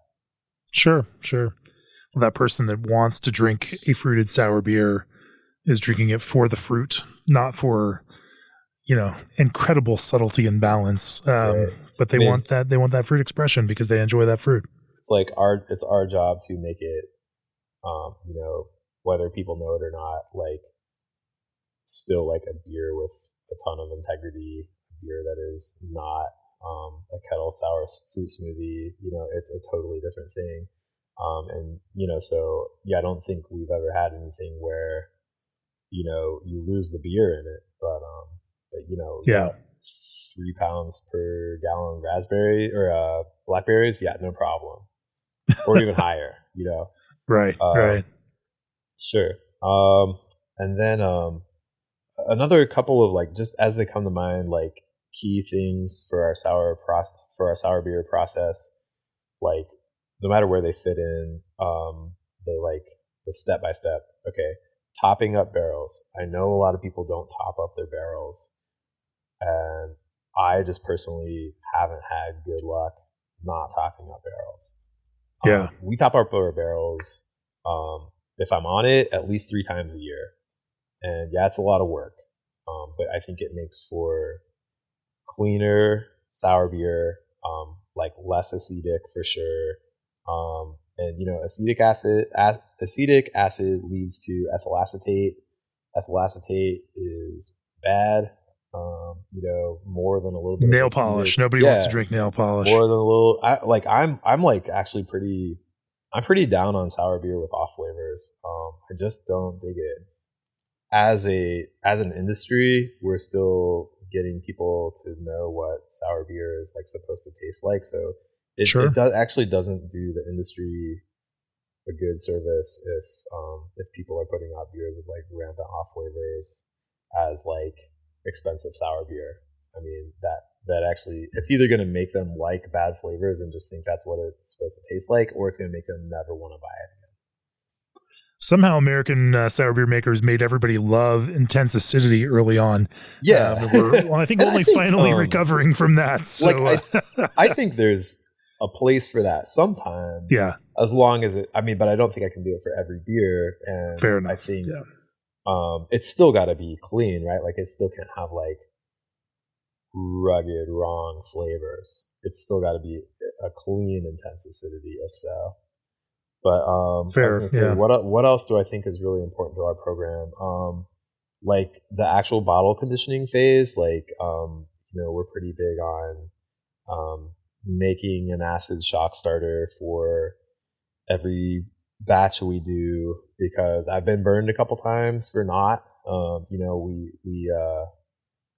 Sure. Well, that person that wants to drink a fruited sour beer is drinking it for the fruit, not for, incredible subtlety and balance. Right. But they want that fruit expression because they enjoy that fruit. It's like it's our job to make it, whether people know it or not, like still like a beer with a ton of integrity, a beer that is not a kettle sour fruit smoothie. It's a totally different thing. And so yeah, I don't think we've ever had anything where you lose the beer in it. But Yeah. 3 pounds per gallon raspberry or blackberries, yeah, no problem, or even higher. Right. Right. Sure. And then another couple of like just as they come to mind, like key things for our sour beer process, like no matter where they fit in, the step by step. Okay, topping up barrels. I know a lot of people don't top up their barrels, and I just personally haven't had good luck not topping up barrels. Yeah. We top up our barrels. If I'm on it, at least 3 times a year, and yeah, it's a lot of work. But I think it makes for cleaner sour beer, like less acidic for sure. And acetic acid leads to ethyl acetate. Ethyl acetate is bad. More than a little bit Nail of polish. acetic. Nobody wants to drink nail polish. More than a little. I'm like actually I'm pretty down on sour beer with off flavors. I just don't dig it. As an industry, we're still getting people to know what sour beer is like supposed to taste like. So it doesn't do the industry a good service if people are putting out beers with like rampant off flavors as like expensive sour beer. I mean that actually, it's either going to make them like bad flavors and just think that's what it's supposed to taste like, or it's going to make them never want to buy it again. Somehow American sour beer makers made everybody love intense acidity early on. Yeah. I think only finally recovering from that. So I think there's a place for that sometimes. Yeah. As long as but I don't think I can do it for every beer. And fair enough. I think it's still got to be clean, right? Like it still can't have like rugged, wrong flavors. It's still got to be a clean, intense acidity, if so. But fair, I was going to say, what else do I think is really important to our program? Like the actual bottle conditioning phase, like we're pretty big on making an acid shock starter for every batch we do, because I've been burned a couple times for not.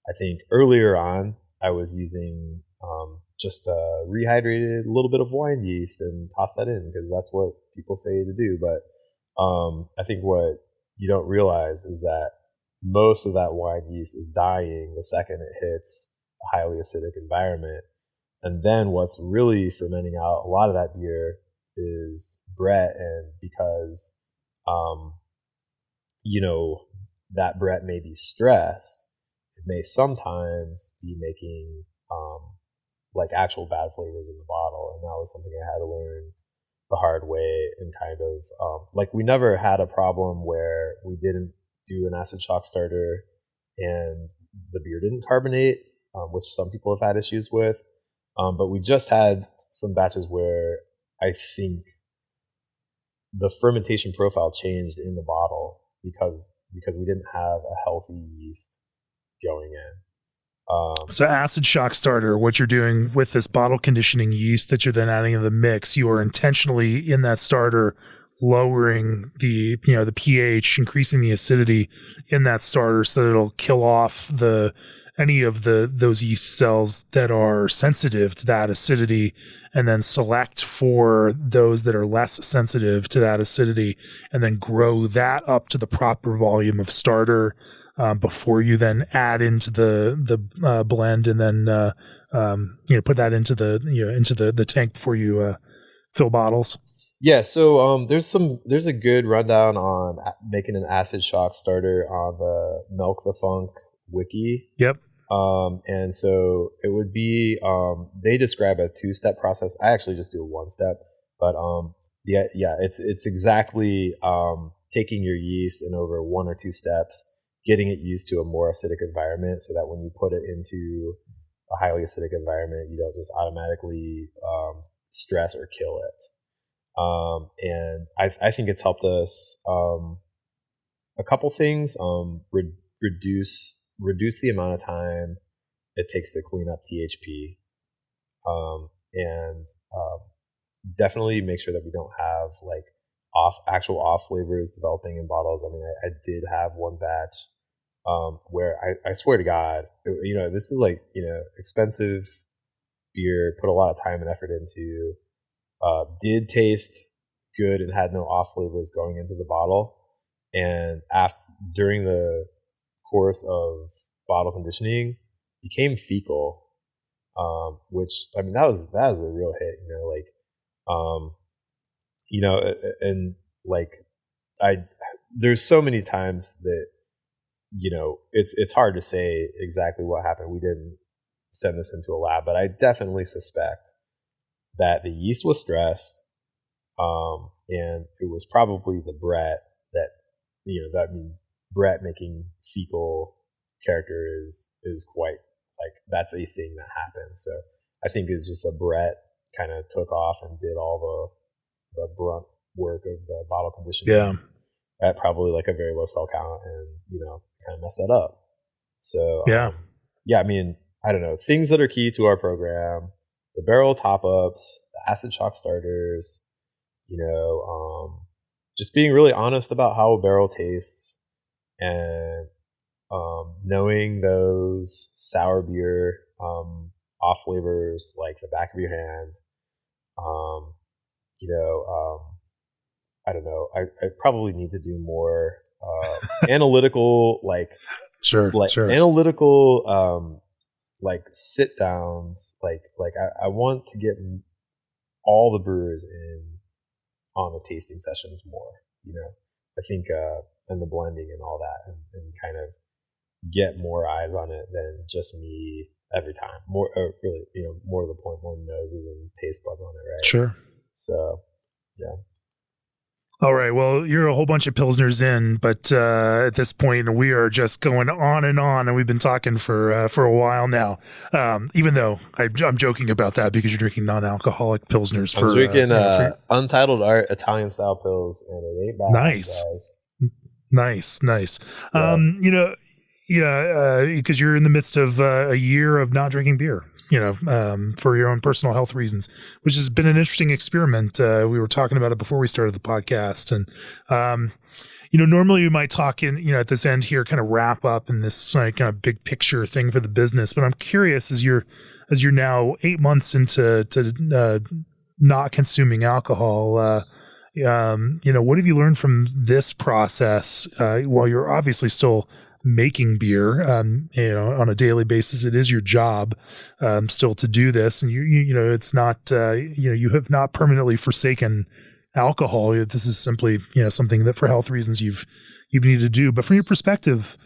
I think earlier on I was using just rehydrated a little bit of wine yeast and toss that in because that's what people say to do. But I think what you don't realize is that most of that wine yeast is dying the second it hits a highly acidic environment. And then what's really fermenting out a lot of that beer is Brett. And because, that Brett may be stressed, it may sometimes be making like actual bad flavors in the bottle. And that was something I had to learn the hard way, and kind of like we never had a problem where we didn't do an acid shock starter and the beer didn't carbonate, which some people have had issues with. But we just had some batches where I think the fermentation profile changed in the bottle because we didn't have a healthy yeast going in. So acid shock starter, what you're doing with this bottle conditioning yeast that you're then adding in the mix, you are intentionally in that starter lowering the pH, increasing the acidity in that starter so that it'll kill off any of those yeast cells that are sensitive to that acidity, and then select for those that are less sensitive to that acidity, and then grow that up to the proper volume of starter before you then add into the blend, and then put that into the tank before you fill bottles. Yeah, so there's a good rundown on making an acid shock starter on the Milk the Funk wiki. Yep. And so it would be they describe a 2-step process. I actually just do a 1-step, but it's exactly taking your yeast and over 1 or 2 steps, getting it used to a more acidic environment, so that when you put it into a highly acidic environment, you don't just automatically stress or kill it. And I think it's helped us a couple things. Reduce the amount of time it takes to clean up THP, and definitely make sure that we don't have like actual off flavors developing in bottles. I mean, I did have one batch where I swear to God, this is like, expensive beer, put a lot of time and effort into, did taste good and had no off flavors going into the bottle. And during the course of bottle conditioning, became fecal, which, I mean, that was a real hit, and like there's so many times that, it's hard to say exactly what happened. We didn't send this into a lab, but I definitely suspect that the yeast was stressed, and it was probably the Brett Brett making fecal character is quite, like, that's a thing that happens. So I think it's just the Brett kind of took off and did all the brunt work of the bottle conditioning at probably like a very low cell count, and kind of messed that up. So I mean, I don't know, things that are key to our program: the barrel top ups, the acid shock starters, just being really honest about how a barrel tastes, and knowing those sour beer off flavors like the back of your hand. I don't know. I probably need to do more analytical, analytical, like sit downs. Like I want to get all the brewers in on the tasting sessions more. I think and the blending and all that, and kind of get more eyes on it than just me every time. More, really, more to the point, more noses and taste buds on it, right? Sure. So, yeah. All right. Well, you're a whole bunch of Pilsners in, but at this point, we are just going on, and we've been talking for a while now. Even though I'm joking about that because you're drinking non-alcoholic Pilsners. I'm drinking Untitled Art Italian style pills, and it ain't bad. Nice, guys. Nice. Yeah. Because you're in the midst of a year of not drinking beer. For your own personal health reasons, which has been an interesting experiment. We were talking about it before we started the podcast. And, normally we might talk at this end here, kind of wrap up in this kind of big picture thing for the business. But I'm curious, as you're now 8 months into not consuming alcohol, what have you learned from this process while you're obviously still making beer, on a daily basis? It is your job, still to do this. And it's not, you have not permanently forsaken alcohol. This is simply, something that for health reasons you've needed to do. But from your perspective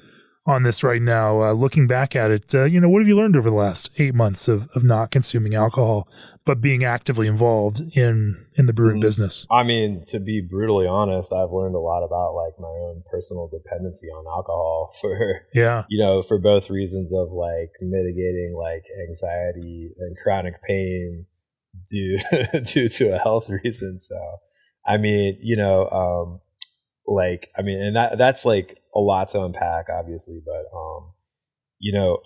on this right now, looking back at it, what have you learned over the last 8 months of not consuming alcohol, but being actively involved in the brewing business? I mean, to be brutally honest, I've learned a lot about like my own personal dependency on alcohol for both reasons of like mitigating like anxiety and chronic pain due to a health reason. So, I mean, and that's like a lot to unpack, obviously, but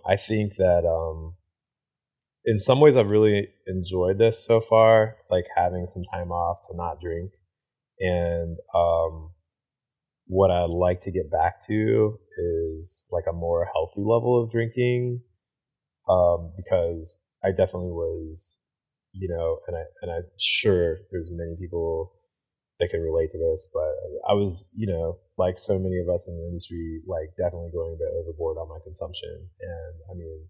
I think that in some ways I've really enjoyed this so far, like having some time off to not drink. And what I'd like to get back to is like a more healthy level of drinking, because I definitely was, and I'm sure there's many people that can relate to this, but I was, like so many of us in the industry, like definitely going a bit overboard on my consumption. And I mean,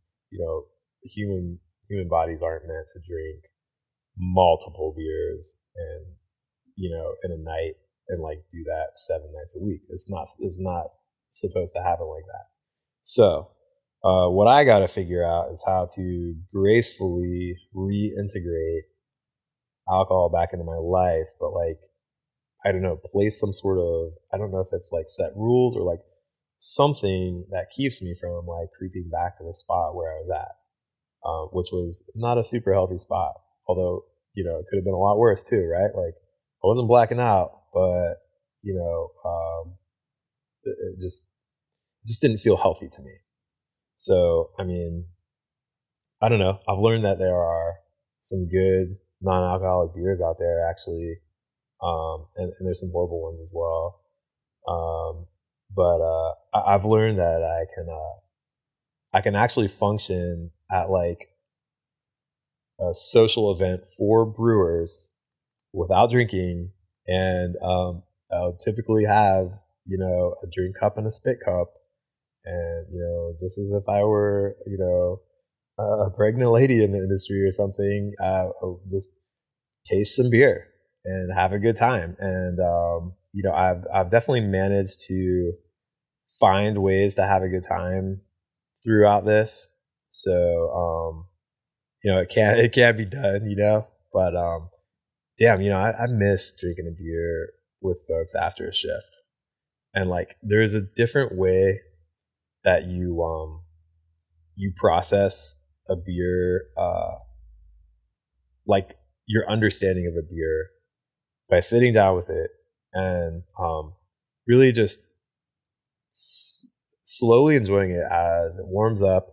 human bodies aren't meant to drink multiple beers and, in a night and like do that 7 nights a week. It's not supposed to happen like that. So, what I got to figure out is how to gracefully reintegrate alcohol back into my life, but like, I don't know, place some sort of, I don't know if it's like set rules or like something that keeps me from like creeping back to the spot where I was at, which was not a super healthy spot. Although, it could have been a lot worse too, right? Like I wasn't blacking out, but it just didn't feel healthy to me. So, I mean, I don't know. I've learned that there are some good non-alcoholic beers out there actually, and there's some horrible ones as well. But I've learned that I can actually function at like a social event for brewers without drinking, and I'll typically have, you know, a drink cup and a spit cup, and, you know, just as if I were, you know, a pregnant lady in the industry or something, I'll just taste some beer and have a good time. And you know, I've definitely managed to find ways to have a good time throughout this. So you know, it can be done, you know, but damn, you know, I miss drinking a beer with folks after a shift. And like, there's a different way that you process a beer, like your understanding of a beer, by sitting down with it and really just slowly enjoying it as it warms up,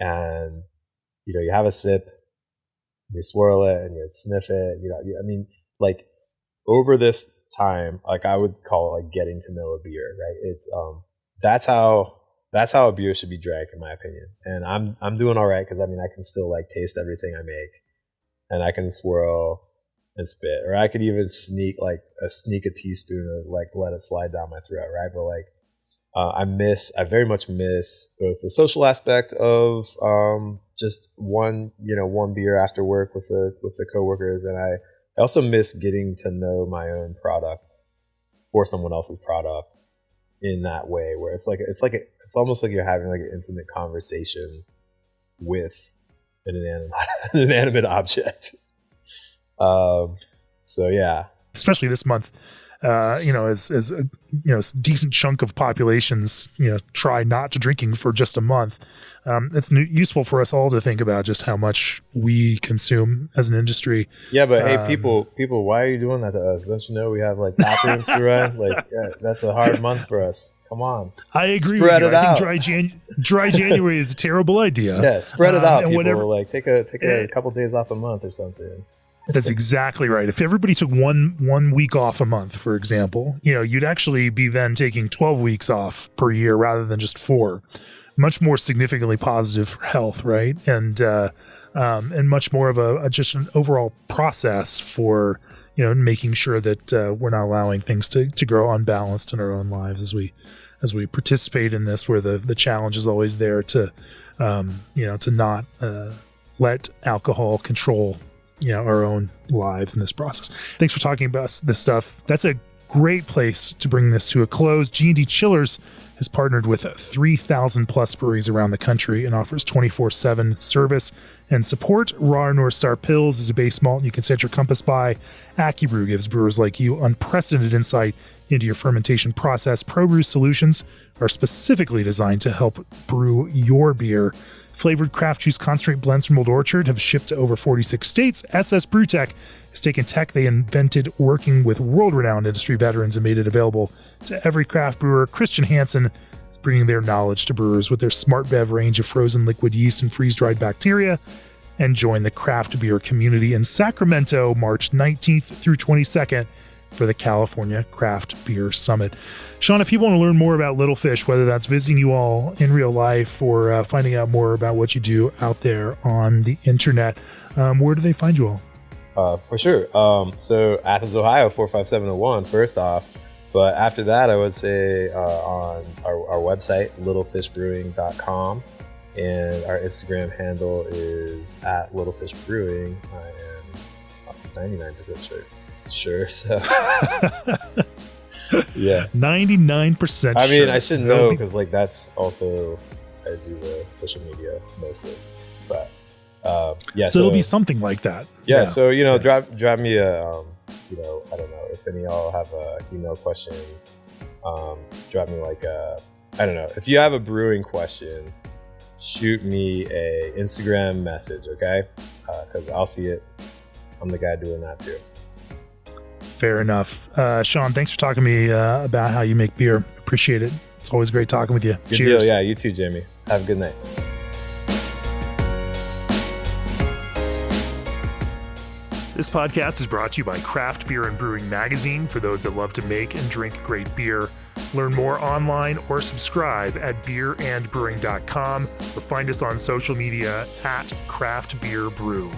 and, you know, you have a sip, you swirl it and you sniff it, you know, I mean, like, over this time, like, I would call it like getting to know a beer, right? It's that's how a beer should be drank, in my opinion. And I'm doing all right, because I mean, I can still like taste everything I make, and I can swirl and spit, or I could even sneak a teaspoon of, like, let it slide down my throat, right? But like, I very much miss both the social aspect of just one beer after work with the coworkers, and I also miss getting to know my own product or someone else's product in that way, where it's almost like you're having like an intimate conversation with an inanimate object. So yeah, especially this month, you know, as a, you know, decent chunk of populations, you know, try not to drinking for just a month. It's useful for us all to think about just how much we consume as an industry. Yeah, but hey, people, why are you doing that to us? Don't you know we have like bathrooms to run? Like, yeah, that's a hard month for us. Come on. I agree. Spread with you. it out. I think dry January is a terrible idea. Yeah, spread it out. People, whatever, like take a couple days off a month or something. That's exactly right. If everybody took one week off a month, for example, you know, you'd actually be then taking 12 weeks off per year rather than just 4. Much more significantly positive for health, right? And much more of just an overall process for, you know, making sure that we're not allowing things to grow unbalanced in our own lives as we participate in this, where the challenge is always there to, you know, to not let alcohol control, you know, our own lives in this process. Thanks for talking about this stuff. That's a great place to bring this to a close. G&D Chillers has partnered with 3,000 plus breweries around the country and offers 24/7 service and support. Raw North Star Pils is a base malt you can set your compass by. AccuBrew gives brewers like you unprecedented insight into your fermentation process. ProBrew solutions are specifically designed to help brew your beer. Flavored craft juice concentrate blends from Old Orchard have shipped to over 46 states. SS Brewtech has taken tech they invented working with world-renowned industry veterans and made it available to every craft brewer. Christian Hansen is bringing their knowledge to brewers with their Smart Bev range of frozen liquid yeast and freeze-dried bacteria. And join the craft beer community in Sacramento, March 19th through 22nd. For the California Craft Beer Summit. Sean, if people want to learn more about Little Fish, whether that's visiting you all in real life or finding out more about what you do out there on the internet, where do they find you all? For sure. So Athens, Ohio, 45701, first off. But after that, I would say on our website, littlefishbrewing.com. And our Instagram handle is at littlefishbrewing. I am 99% sure. So yeah, 99%. I mean, sure. I should know, because like that's also, I do the social media mostly, but yeah. So it'll be something like that. Yeah. So, you know, drop me a you know, I don't know if any of y'all have a email question. Drop me like I don't know, if you have a brewing question, shoot me a Instagram message, okay? Because I'll see it. I'm the guy doing that too. Fair enough. Sean, thanks for talking to me about how you make beer. Appreciate it. It's always great talking with you. Good Cheers. deal. Yeah, you too, Jamie. Have a good night. This podcast is brought to you by Craft Beer and Brewing Magazine for those that love to make and drink great beer. Learn more online or subscribe at beerandbrewing.com or find us on social media at Craft Beer Brew.